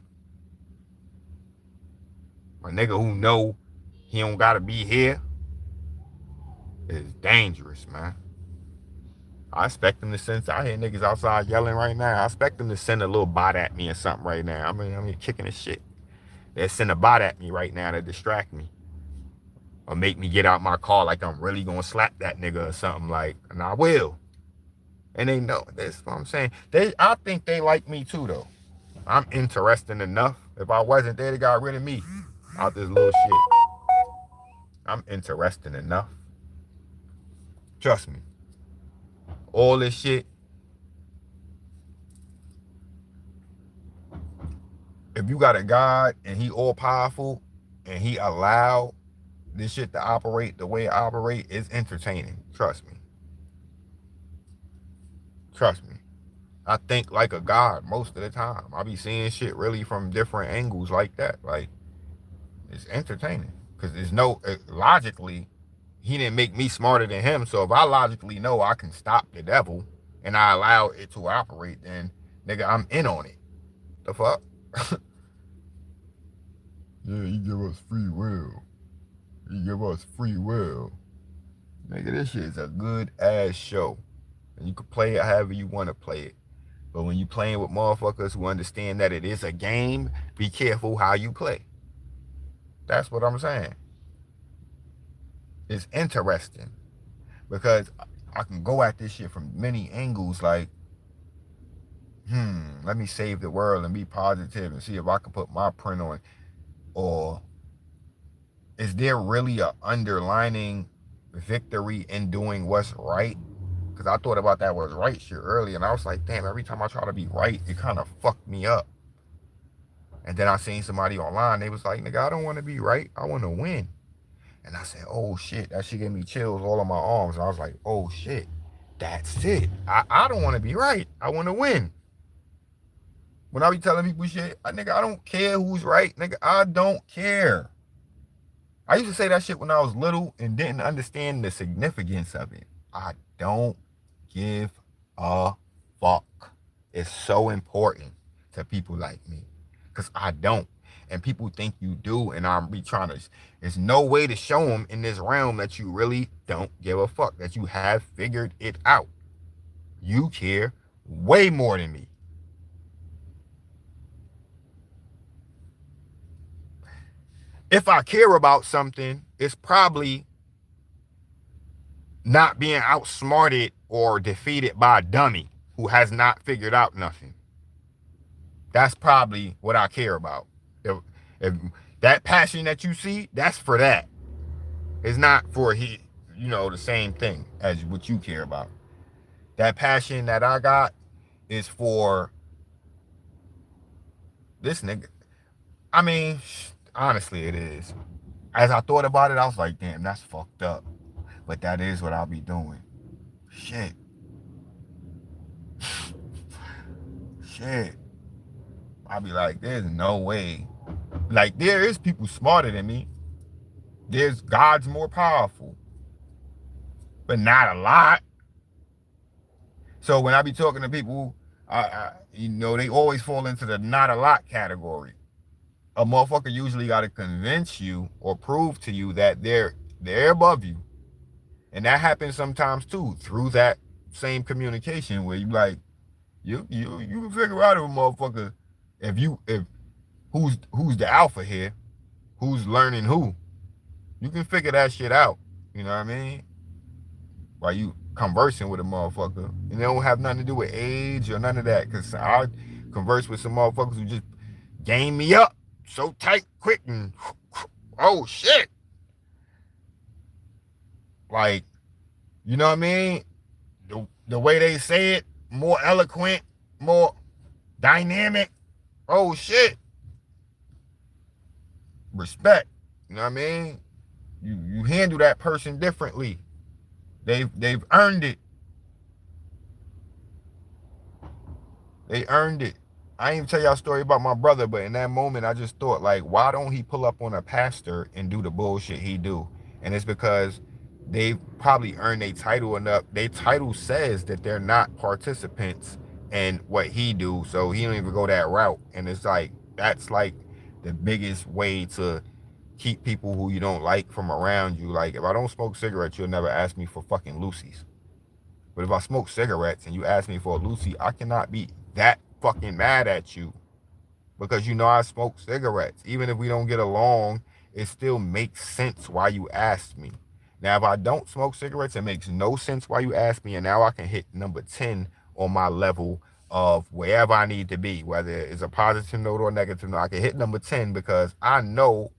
A nigga who know he don't gotta be here is dangerous, man. I expect them to send, I hear niggas outside yelling right now. I expect them to send a little bot at me or something right now. I mean, kicking his shit. They'll send a bot at me right now to distract me. Or make me get out my car like I'm really gonna slap that nigga or something like, and I will. And they know, that's what I'm saying. I think they like me too though. I'm interesting enough. If I wasn't, they'd have got rid of me out this little shit. I'm interesting enough. Trust me. All this shit. If you got a God and he all powerful and he allowed this shit to operate the way it operate, it's entertaining. Trust me. Trust me. I think like a God most of the time. I be seeing shit really from different angles like that. Like, it's entertaining. Because there's no, logically, he didn't make me smarter than him. So if I logically know I can stop the devil and I allow it to operate, then nigga, I'm in on it. The fuck? Yeah, he give us free will. He give us free will. Nigga, this shit is a good ass show. And you can play it however you want to play it. But when you playing with motherfuckers who understand that it is a game, be careful how you play. That's what I'm saying. It's interesting because I can go at this shit from many angles like, let me save the world and be positive and see if I can put my print on it. Or is there really a underlining victory in doing what's right? Because I thought about that was right shit earlier and I was like, damn, every time I try to be right, it kind of fucked me up. And then I seen somebody online, they was like, nigga, I don't want to be right, I want to win. And I said, oh shit, that shit gave me chills all on my arms. And I was like, oh shit, that's it. I don't want to be right. I want to win. When I be telling people shit, nigga, I don't care who's right. Nigga, I don't care. I used to say that shit when I was little and didn't understand the significance of it. I don't give a fuck. It's so important to people like me. Because I don't. And people think you do. And I'm be trying to. There's no way to show them in this realm that you really don't give a fuck. That you have figured it out. You care way more than me. If I care about something, it's probably not being outsmarted or defeated by a dummy who has not figured out nothing. That's probably what I care about. If that passion that you see, that's for that. It's not for the same thing as what you care about. That passion that I got is for this nigga. I mean, honestly, it is. As I thought about it, I was like, damn, that's fucked up. But that is what I'll be doing. Shit. Shit. I'll be like, there's no way. Like, there is people smarter than me. There's gods more powerful. But not a lot. So when I be talking to people, they always fall into the not a lot category. A motherfucker usually got to convince you or prove to you that they're above you. And that happens sometimes too, through that same communication where you like, you can figure out if a motherfucker, if who's the alpha here, who's learning who. You can figure that shit out. You know what I mean? While you conversing with a motherfucker. And it don't have nothing to do with age or none of that. Cause I converse with some motherfuckers who just game me up so tight, quick, and oh shit. Like, you know what I mean? The way they say it, more eloquent, more dynamic. Oh shit. Respect. You know what I mean? You handle that person differently. They've earned it. They earned it. I ain't even tell y'all a story about my brother, but in that moment, I just thought, like, why don't he pull up on a pastor and do the bullshit he do? And it's because they probably earned a title enough. Their title says that they're not participants in what he do, so he don't even go that route. And it's like, that's like the biggest way to keep people who you don't like from around you. Like, if I don't smoke cigarettes, you'll never ask me for fucking Lucy's. But if I smoke cigarettes and you ask me for a Lucy, I cannot be that fucking mad at you because you know I smoke cigarettes. Even if we don't get along, it still makes sense why you asked me. Now, if I don't smoke cigarettes, it makes no sense why you asked me, and now I can hit number 10 on my level of wherever I need to be, whether it's a positive note or a negative note. I can hit number 10 because I know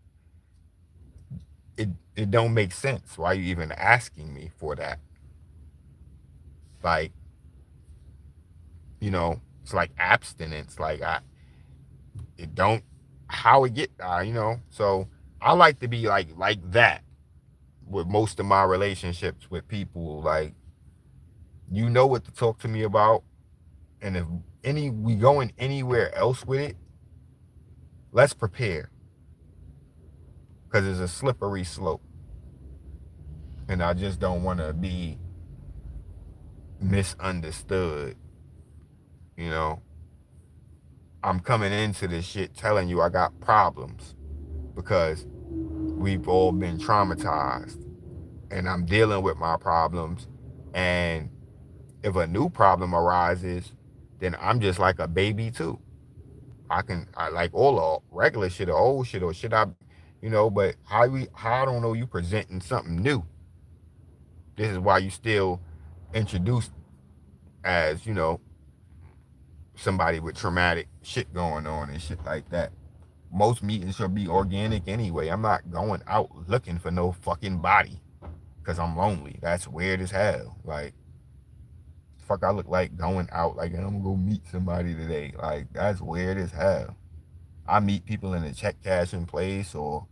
it don't make sense why you even asking me for that. Like, it's like abstinence. Like, how it get, so I like to be like that with most of my relationships with people. Like, you know what to talk to me about, and if we going anywhere else with it, let's prepare, because it's a slippery slope, and I just don't want to be misunderstood. I'm coming into this shit telling you I got problems because we've all been traumatized, and I'm dealing with my problems. And if a new problem arises, then I'm just like a baby too. I like all the regular shit or old shit or shit but how I don't know you presenting something new. This is why you still introduced as, somebody with traumatic shit going on and shit like that. Most meetings should be organic anyway. I'm not going out looking for no fucking body because I'm lonely. That's weird as hell. Like, fuck I look like going out like I'm gonna go meet somebody today. Like, that's weird as hell. I meet people in a check cashing place or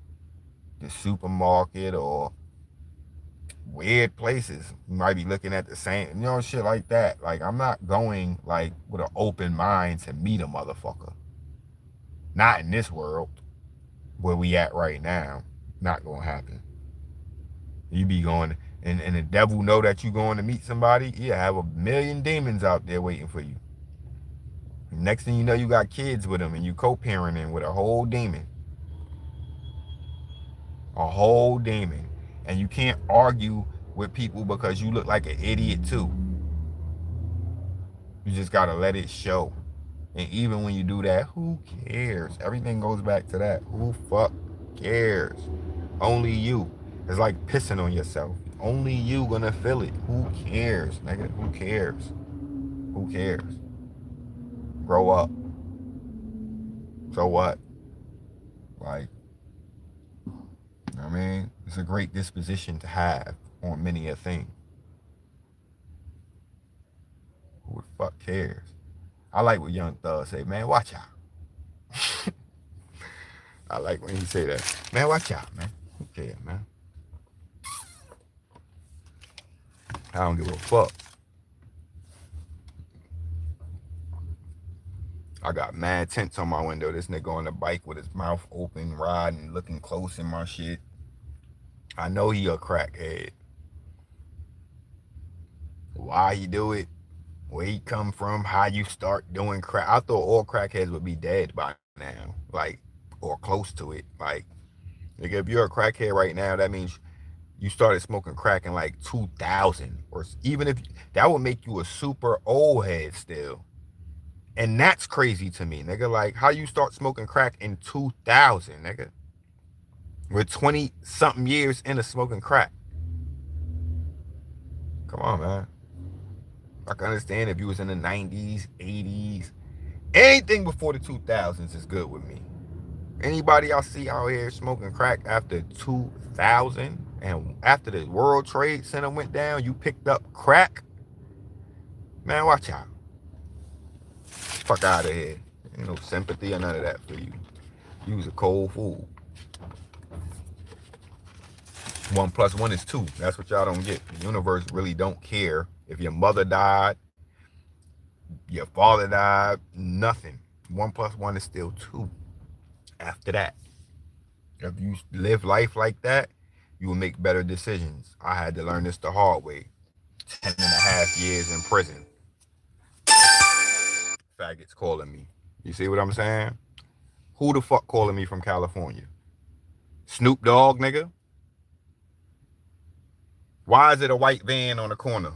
the supermarket or weird places. You might be looking at the same, shit like that. Like, I'm not going like with an open mind to meet a motherfucker. Not in this world where we at right now. Not gonna happen. You be going, and the devil know that you going to meet somebody. You have a million demons out there waiting for you. Next thing you know, you got kids with them and you co-parenting with a whole demon. A whole demon. And you can't argue with people because you look like an idiot too. You just gotta let it show. And even when you do that, who cares? Everything goes back to that. Who fuck cares? Only you. It's like pissing on yourself. Only you gonna feel it. Who cares, nigga? Who cares? Who cares? Grow up. So what? Like, I mean, it's a great disposition to have on many a thing. Who the fuck cares? I like what Young Thug say, man, watch out. I like when he say that. Man, watch out, man. Who cares, man? I don't give a fuck. I got mad tents on my window. This nigga on the bike with his mouth open, riding, looking close in my shit. I know he a crackhead. Why he do it? Where he come from? How you start doing crack? I thought all crackheads would be dead by now, like, or close to it. Like, nigga, if you're a crackhead right now, that means you started smoking crack in like 2000, or even if that would make you a super old head still. And that's crazy to me, nigga. Like, how you start smoking crack in 2000, nigga? We're 20 something years into smoking crack. Come on, man. I can understand if you was in the 90s, 80s. Anything before the 2000s is good with me. Anybody I see out here smoking crack after 2000 and after the World Trade Center went down, you picked up crack, man, watch out. Fuck out of here. Ain't no sympathy or none of that for you. You was a cold fool. 1 + 1 is 2. That's what y'all don't get. The universe really don't care if your mother died, your father died, nothing. 1 + 1 is still 2. After that, if you live life like that, you will make better decisions. I had to learn this the hard way. 10.5 years in prison. Faggots calling me. You see what I'm saying? Who the fuck calling me from California? Snoop Dogg, nigga? Why is it a white van on the corner?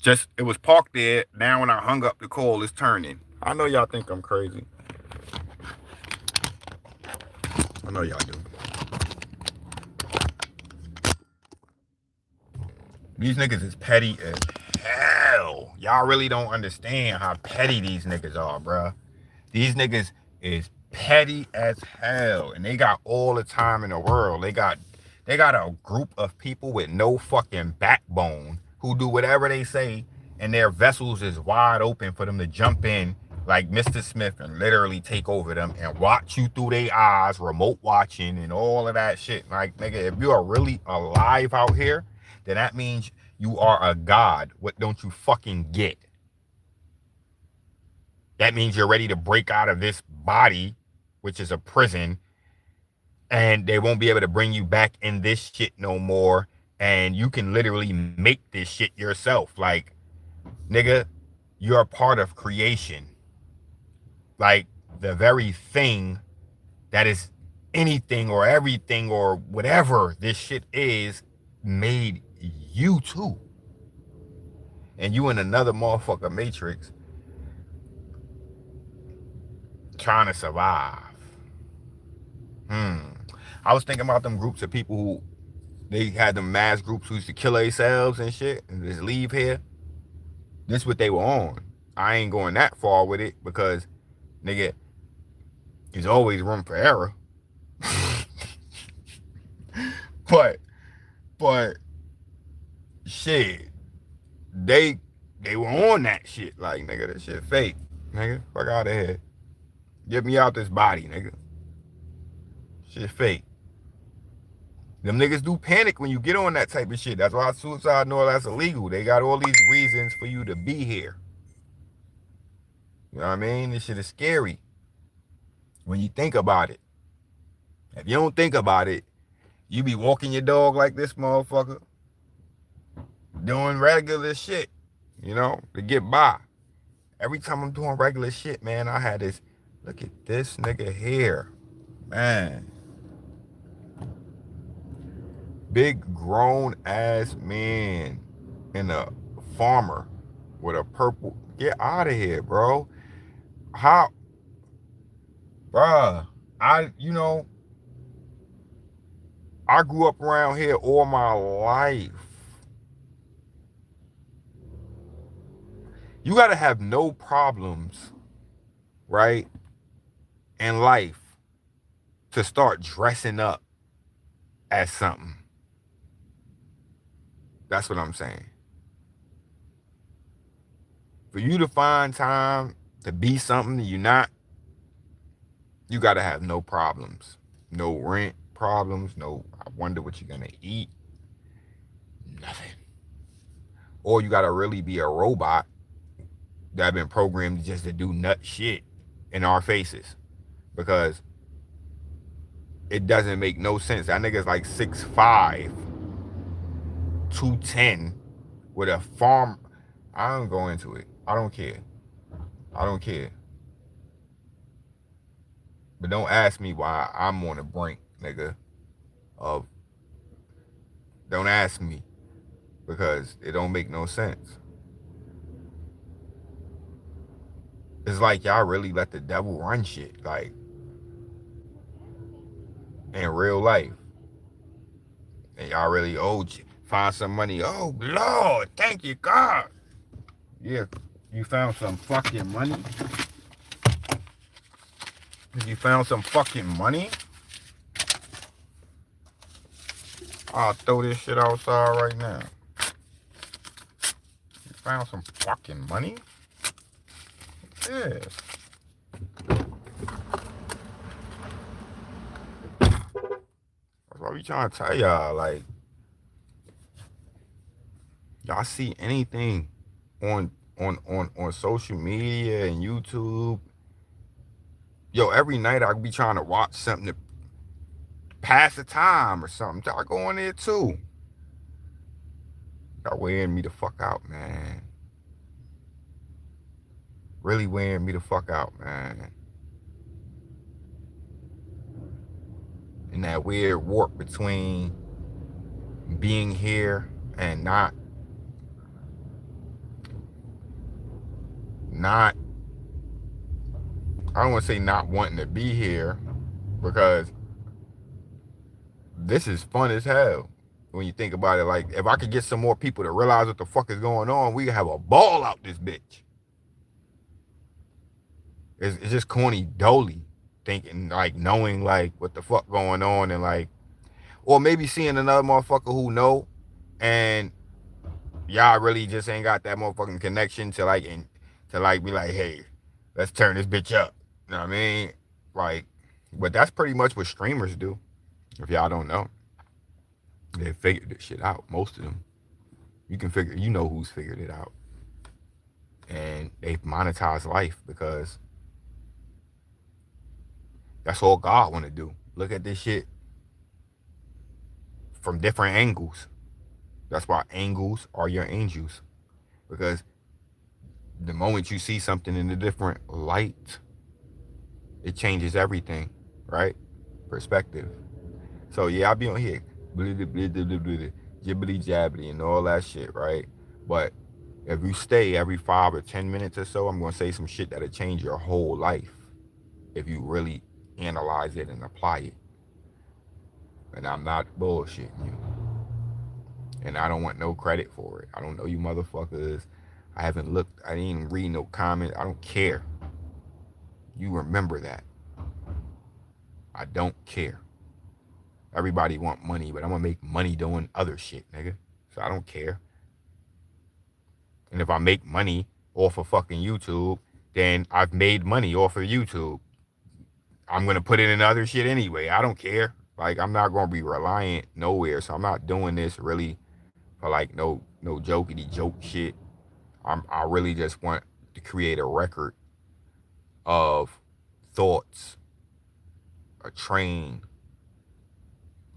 Just, it was parked there. Now when I hung up the call, it's turning. I know y'all think I'm crazy. I know y'all do. These niggas is petty as hell. Y'all really don't understand how petty these niggas are, bruh. These niggas is petty as hell. And they got all the time in the world. They got a group of people with no fucking backbone who do whatever they say, and their vessels is wide open for them to jump in like Mr. Smith and literally take over them and watch you through their eyes, remote watching and all of that shit. Like, nigga, if you are really alive out here, then that means you are a god. What don't you fucking get? That means you're ready to break out of this body, which is a prison, and they won't be able to bring you back in this shit no more. And you can literally make this shit yourself. Like, nigga, you're a part of creation. Like, the very thing that is anything or everything or whatever this shit is made you too. And you in another motherfucker matrix trying to survive. I was thinking about them groups of people who, they had them mass groups who used to kill themselves and shit and just leave here. This is what they were on. I ain't going that far with it because, nigga, there's always room for error. but shit, they were on that shit. Like, nigga, that shit fake. Nigga, fuck out of here. Get me out this body, nigga. Shit fake. Them niggas do panic when you get on that type of shit. That's why suicide and all that's illegal. They got all these reasons for you to be here. You know what I mean? This shit is scary when you think about it. If you don't think about it, you be walking your dog like this motherfucker, doing regular shit, you know, to get by. Every time I'm doing regular shit, man, I had this, look at this nigga here, man. Big grown ass man and a farmer with a purple, get out of here, bro. How, bruh, I grew up around here all my life. You gotta have no problems, right, in life to start dressing up as something. That's what I'm saying. For you to find time to be something that you're not, you gotta have no problems. No rent problems, no, I wonder what you're gonna eat. Nothing. Or you gotta really be a robot that been programmed just to do nut shit in our faces. Because it doesn't make no sense. That nigga's like 6'5", 210 with a farm. I don't go into it. I don't care. But don't ask me why I'm on the brink, nigga, of, don't ask me, because it don't make no sense. It's like y'all really let the devil run shit, like, in real life. And y'all really find some money. Oh, Lord, thank you, God. Yeah, you found some fucking money? You found some fucking money? I'll throw this shit outside right now. You found some fucking money? Yeah. That's what we trying to tell y'all. Like, y'all see anything on social media and YouTube? Yo, every night I be trying to watch something to pass the time or something. Y'all go on there too. Y'all wearing me the fuck out, man. Really wearing me the fuck out, man. And that weird warp between being here and not I don't want to say not wanting to be here, because this is fun as hell when you think about it. Like, if I could get some more people to realize what the fuck is going on, we could have a ball out this bitch. It's just corny dolly thinking, like, knowing, like, what the fuck going on, and, like, or maybe seeing another motherfucker who know, and y'all really just ain't got that motherfucking connection to, like, be like, hey, let's turn this bitch up. You know what I mean? Like, but that's pretty much what streamers do. If y'all don't know, they figured this shit out. Most of them, you know who's figured it out, and they've monetized life because that's all God want to do. Look at this shit from different angles. That's why angles are your angels, because the moment you see something in a different light, it changes everything, right? Perspective. So yeah, I be on here, jibbly jabbly and all that shit, right? But if you stay every 5 or 10 minutes or so, I'm gonna say some shit that'll change your whole life if you really analyze it and apply it. And I'm not bullshitting you. And I don't want no credit for it. I don't know you motherfuckers. I haven't looked. I didn't even read no comment. I don't care. You remember that. I don't care. Everybody want money, but I'm gonna make money doing other shit, nigga. So I don't care. And if I make money off of fucking YouTube, then I've made money off of YouTube. I'm gonna put it in other shit anyway. I don't care. Like I'm not gonna be reliant nowhere. So I'm not doing this really for like no jokey joke shit. I really just want to create a record of thoughts, a train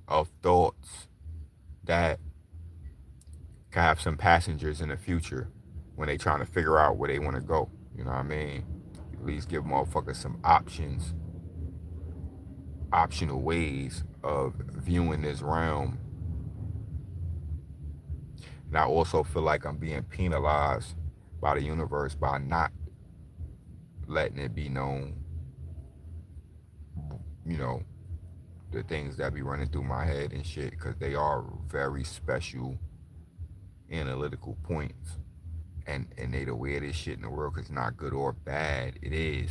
of thoughts that can have some passengers in the future when they trying to figure out where they want to go. You know what I mean? At least give motherfuckers some options, optional ways of viewing this realm. And I also feel like I'm being penalized by the universe by not letting it be known, you know, the things that be running through my head and shit, because they are very special analytical points. And they the weirdest shit in the world, because it's not good or bad. It is.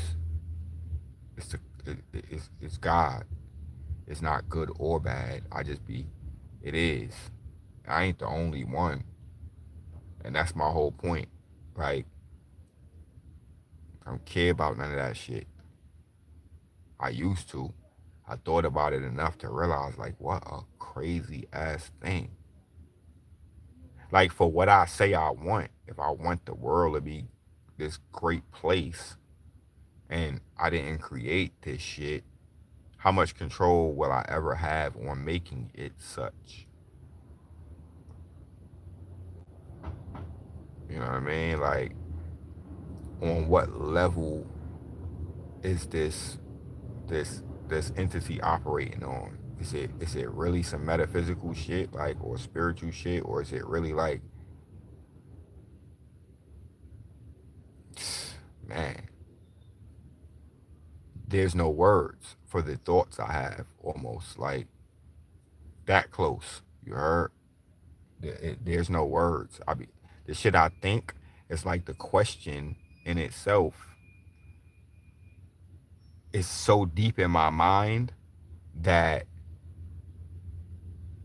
It's God. It's not good or bad. It is. I ain't the only one. And that's my whole point. Like, I don't care about none of that shit. I used to. I thought about it enough to realize, like, what a crazy ass thing. Like, for what I say I want, if I want the world to be this great place and I didn't create this shit, how much control will I ever have on making it such? You know what I mean? Like, on what level is this entity operating on? Is it really some metaphysical shit, like, or spiritual shit, or is it really like, man, there's no words for the thoughts I have, almost like that close. You heard? There's no words. The shit I think is like the question in itself is so deep in my mind that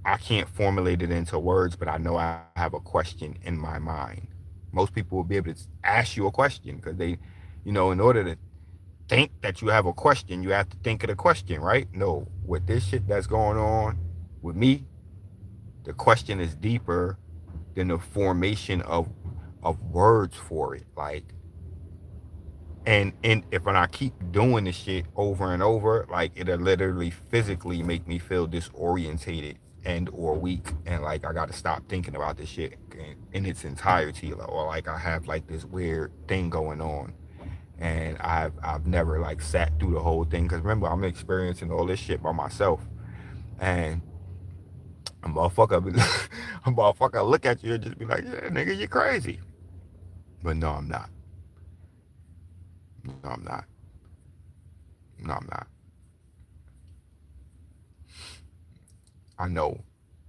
I can't formulate it into words, but I know I have a question in my mind. Most people will be able to ask you a question because they, in order to think that you have a question, you have to think of the question, right? No, with this shit that's going on with me, the question is deeper than the formation of words for it. Like, and if when I keep doing this shit over and over, like, it'll literally physically make me feel disorientated and or weak, and like I gotta stop thinking about this shit in its entirety, or like I have like this weird thing going on, and I've never like sat through the whole thing, because remember, I'm experiencing all this shit by myself, and a motherfucker look at you and just be like, yeah, nigga, you crazy. But no, I'm not. No, I'm not. No, I'm not. I know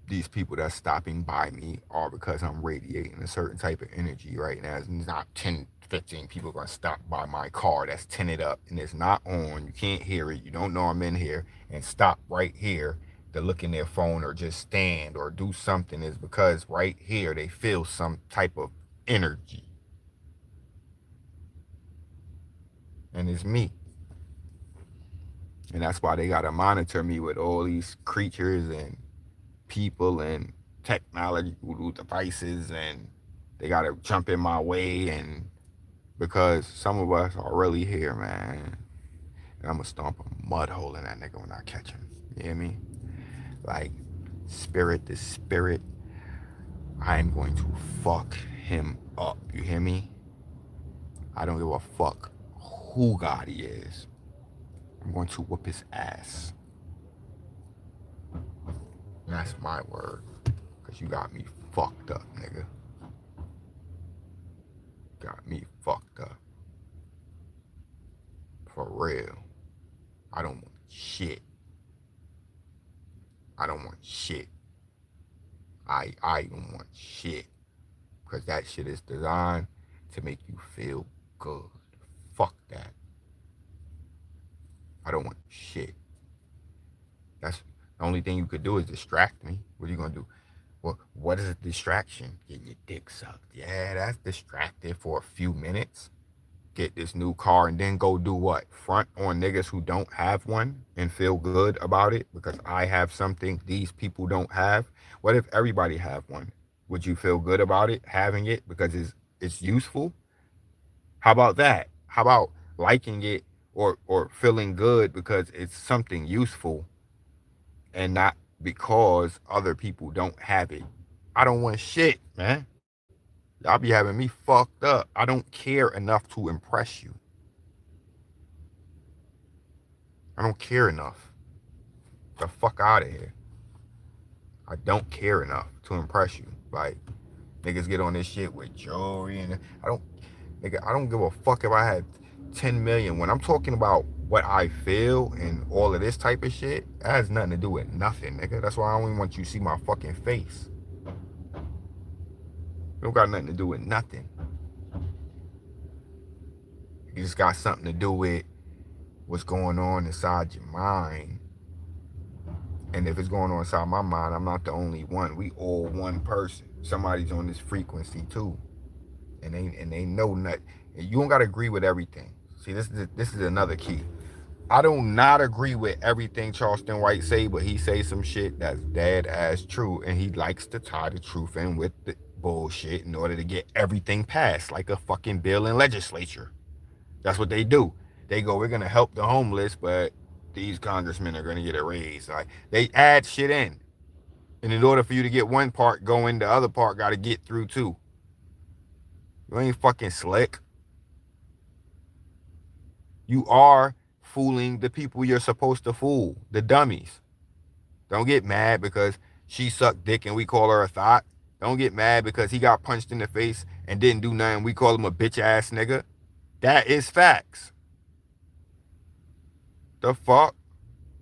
these people that's stopping by me are because I'm radiating a certain type of energy right now. It's not 10, 15 people going to stop by my car that's tinted up and it's not on. You can't hear it. You don't know I'm in here, and stop right here to look in their phone or just stand or do something, is because right here they feel some type of energy. And it's me. And that's why they got to monitor me with all these creatures and people and technological devices, and they got to jump in my way, and because some of us are really here, man. And I'm going to stomp a mud hole in that nigga when I catch him. You hear me? Like, spirit to spirit, I am going to fuck him up. You hear me? I don't give a fuck who God he is. I'm going to whoop his ass. And that's my word. Because you got me fucked up, nigga. Got me fucked up. For real. I don't want shit. I don't want shit. I don't want shit. Because that shit is designed to make you feel good. Fuck that. I don't want shit. That's the only thing you could do is distract me. What are you gonna do? Well, what is a distraction? Getting your dick sucked. Yeah, that's distracted for a few minutes. get this new car, and then go do what? Front on niggas who don't have one and feel good about it because I have something these people don't have? What if everybody have one? Would you feel good about it, having it because it's useful? How about that? How about liking it or feeling good because it's something useful and not because other people don't have it? I don't want shit, man. Y'all be having me fucked up. I don't care enough to impress you. I don't care enough. The fuck out of here. I don't care enough to impress you. Like, niggas get on this shit with jewelry and I don't give a fuck if I had 10 million. When I'm talking about what I feel and all of this type of shit, that has nothing to do with nothing, nigga. That's why I don't even want you to see my fucking face. It don't got nothing to do with nothing. It just got something to do with what's going on inside your mind. And if it's going on inside my mind, I'm not the only one. We all one person. Somebody's on this frequency too. And they know nothing. You don't gotta agree with everything. See, this is another key. I do not agree with everything Charleston White say, but he say some shit that's dead ass true, and he likes to tie the truth in with the bullshit in order to get everything passed, like a fucking bill in legislature. That's what they do. They go, we're gonna help the homeless, but these congressmen are gonna get a raise. Like, they add shit in, and in order for you to get one part going, the other part got to get through too. You ain't fucking slick. You are fooling the people you're supposed to fool, the dummies. Don't get mad because she sucked dick and we call her a thought. Don't get mad because he got punched in the face and didn't do nothing. We call him a bitch ass nigga. That is facts. The fuck?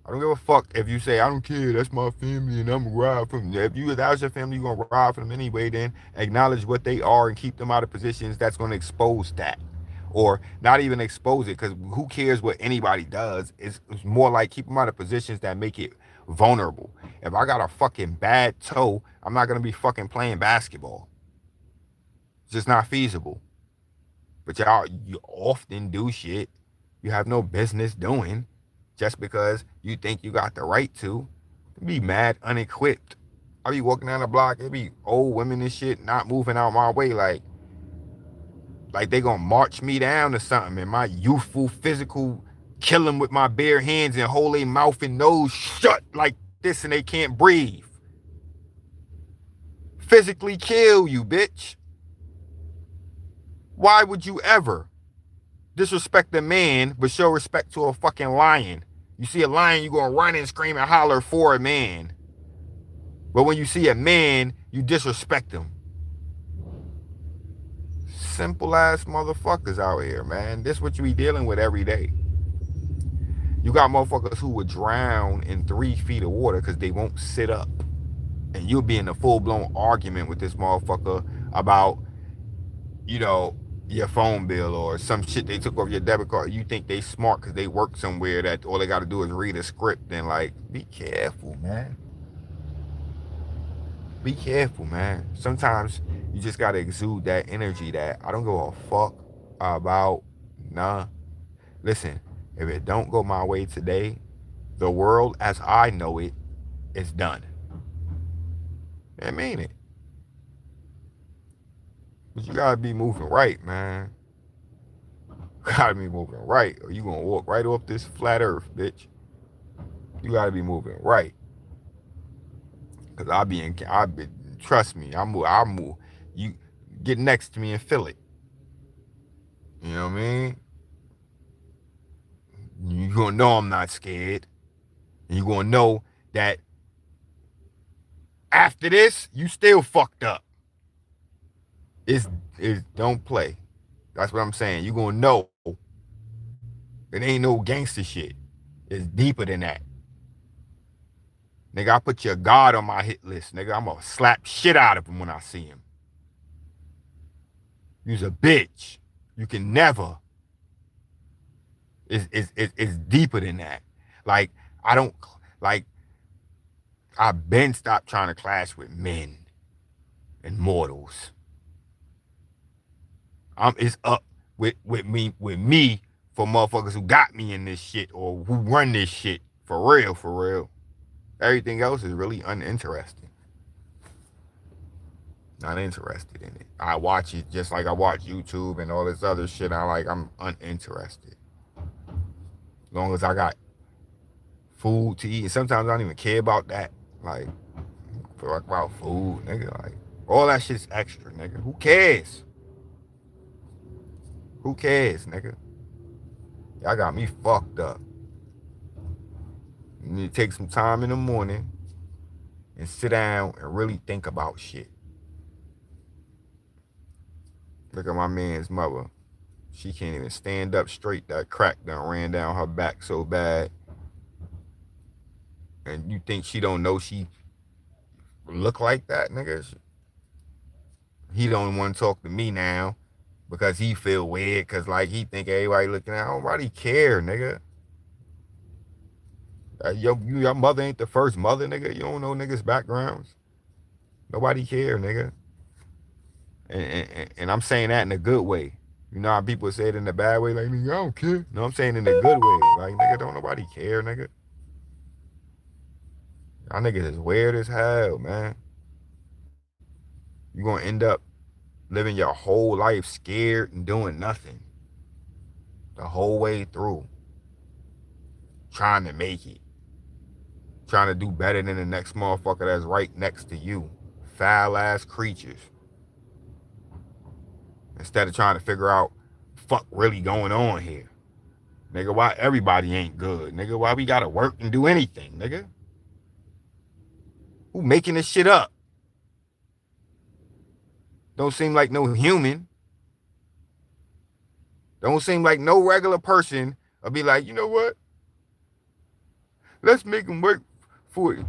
I don't give a fuck if you say, I don't care, that's my family and I'm gonna ride for them. If that was your family, you're gonna ride for them anyway, then acknowledge what they are and keep them out of positions that's gonna expose that. Or not even expose it, because who cares what anybody does? It's more like keep them out of positions that make it vulnerable. If I got a fucking bad toe, I'm not gonna be fucking playing basketball. It's just not feasible. But you often do shit you have no business doing just because you think you got the right to. Be mad unequipped. I be walking down the block, it be old women and shit not moving out my way like they gonna march me down or something, and my youthful physical kill them with my bare hands and hold their mouth and nose shut like this and they can't breathe. Physically kill you, bitch. Why would you ever disrespect a man but show respect to a fucking lion? You see a lion, you gonna run and scream and holler for a man. But when you see a man, you disrespect him. Simple ass motherfuckers out here, man. This is what you be dealing with every day. You got motherfuckers who would drown in 3 feet of water because they won't sit up. And you'll be in a full-blown argument with this motherfucker about, your phone bill or some shit they took off your debit card. You think they smart because they work somewhere that all they got to do is read a script. And be careful, man. Be careful, man. Sometimes you just got to exude that energy that I don't give a fuck about. Nah. Listen, if it don't go my way today, the world as I know it is done. I mean it. But you gotta be moving right, man. Gotta be moving right, or you gonna walk right off this flat earth, bitch. You gotta be moving right. Cause trust me, I move. You get next to me and feel it. You know what I mean? You gonna know I'm not scared. And you gonna know that after this, you still fucked up. It's don't play. That's what I'm saying. You gonna know it ain't no gangster shit. It's deeper than that. Nigga, I put your God on my hit list. Nigga, I'm gonna slap shit out of him when I see him. You's a bitch. You can never. It's deeper than that. I've been stopped trying to clash with men and mortals. It's up with me for motherfuckers who got me in this shit or who run this shit for real, for real. Everything else is really uninteresting. Not interested in it. I watch it just like I watch YouTube and all this other shit. I'm uninterested. As long as I got food to eat, and sometimes I don't even care about that. Like, feel about food, nigga. Like, all that shit's extra, nigga. Who cares? Who cares, nigga? Y'all got me fucked up. You need to take some time in the morning and sit down and really think about shit. Look at my man's mother. She can't even stand up straight. That crack done ran down her back so bad. And you think she don't know she look like that, nigga? He don't want to talk to me now because he feel weird because like he think everybody looking at him. Nobody care, nigga. Your mother ain't the first mother, nigga. You don't know niggas' backgrounds. Nobody care, nigga. And I'm saying that in a good way. You know how people say it in a bad way, like, nigga, I don't care. No, I'm saying in a good way. Like, nigga, don't nobody care, nigga. Y'all niggas is weird as hell, man. You gonna end up living your whole life scared and doing nothing. The whole way through. Trying to make it. Trying to do better than the next motherfucker that's right next to you. Foul ass creatures. Instead of trying to figure out fuck really going on here. Nigga, why everybody ain't good? Nigga, why we gotta work and do anything, nigga? Who making this shit up? Don't seem like no human. Don't seem like no regular person will be like, you know what? Let's make them work for it.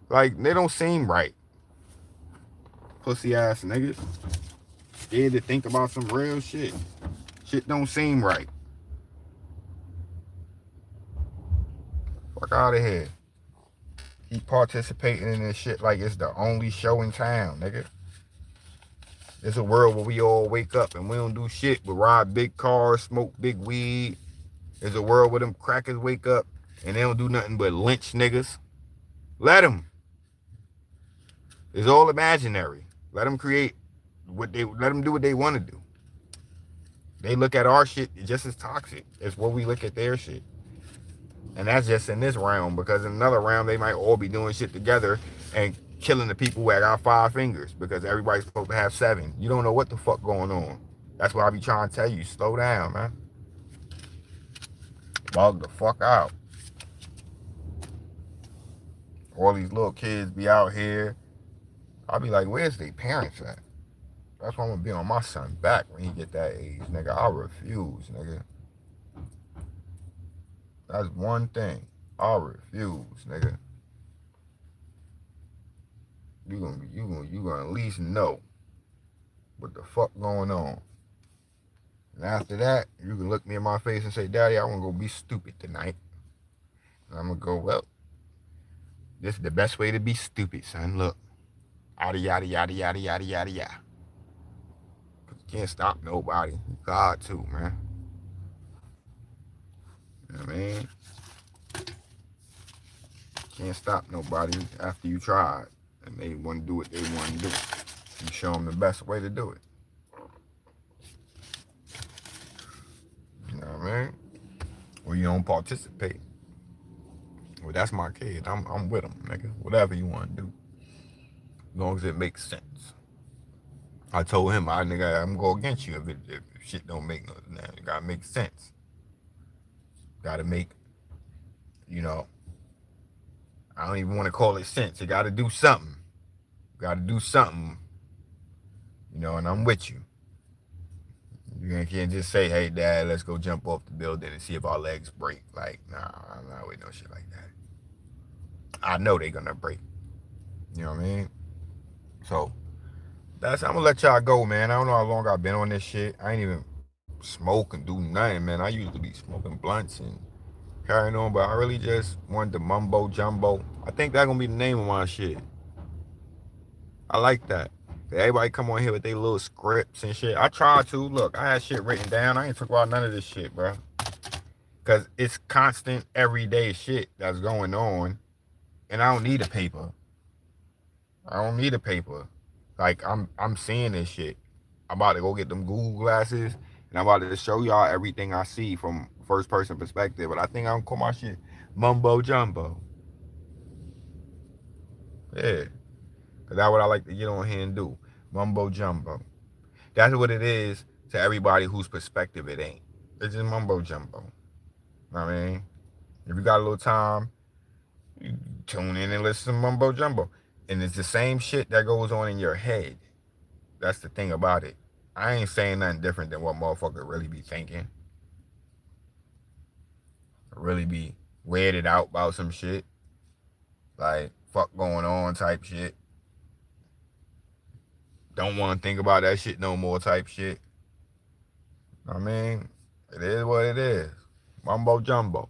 Like, they don't seem right. Pussy ass niggas. Scared to think about some real shit. Shit don't seem right. Fuck out of here. Keep participating in this shit like it's the only show in town, nigga. It's a world where we all wake up and we don't do shit but ride big cars, smoke big weed. There's a world where them crackers wake up and they don't do nothing but lynch niggas. Let them. It's all imaginary. Let them create let them do what they want to do. They look at our shit just as toxic as what we look at their shit. And that's just in this realm, because in another realm, they might all be doing shit together and killing the people who got 5 fingers because everybody's supposed to have 7. You don't know what the fuck going on. That's what I be trying to tell you. Slow down, man. Bug the fuck out. All these little kids be out here. I'll be like, where's their parents at? That's why I'm gonna be on my son back when he get that age, nigga. I refuse, nigga. That's one thing. I refuse, nigga. You gonna at least know what the fuck going on. And after that, you can look me in my face and say, Daddy, I wanna go be stupid tonight. And I'm gonna go, well, this is the best way to be stupid, son. Look. Yada, yada, yada, yada, yada, yada, yada. You can't stop nobody. God, too, man. You know what I mean? Can't stop nobody after you tried. And they want to do what they want to do. You show them the best way to do it. You know what I mean? Or you don't participate. Well, that's my kid. I'm with him, nigga. Whatever you want to do. As long as it makes sense. I told him, nigga, I'm going to go against you if shit don't make no sense. It got to make sense. Got to make, you know, I don't even want to call it sense. You got to do something. Got to do something. You know, and I'm with you. You can't just say, hey, Dad, let's go jump off the building and see if our legs break. Like, nah, I'm not with no shit like that. I know they're going to break. You know what I mean? So, I'm going to let y'all go, man. I don't know how long I've been on this shit. I ain't even smoke and do nothing, man. I used to be smoking blunts and carrying on, but I really just wanted the mumbo jumbo. I think that's going to be the name of my shit. I like that. Everybody come on here with their little scripts and shit. I tried to. Look, I had shit written down. I ain't talk about none of this shit, bro. Cause it's constant, everyday shit that's going on, and I don't need a paper. I don't need a paper. Like I'm seeing this shit. I'm about to go get them Google glasses, and I'm about to show y'all everything I see from first person perspective. But I think I'm gonna call my shit mumbo jumbo. Yeah, cause that's what I like to get on here and do. Mumbo jumbo. That's what it is to everybody whose perspective it ain't. It's just mumbo jumbo. I mean, if you got a little time, you tune in and listen to mumbo jumbo. And it's the same shit that goes on in your head. That's the thing about it. I ain't saying nothing different than what motherfucker really be thinking. Really be weirded out about some shit. Like, fuck going on type shit. Don't want to think about that shit no more type shit. I mean, it is what it is. Mumbo jumbo.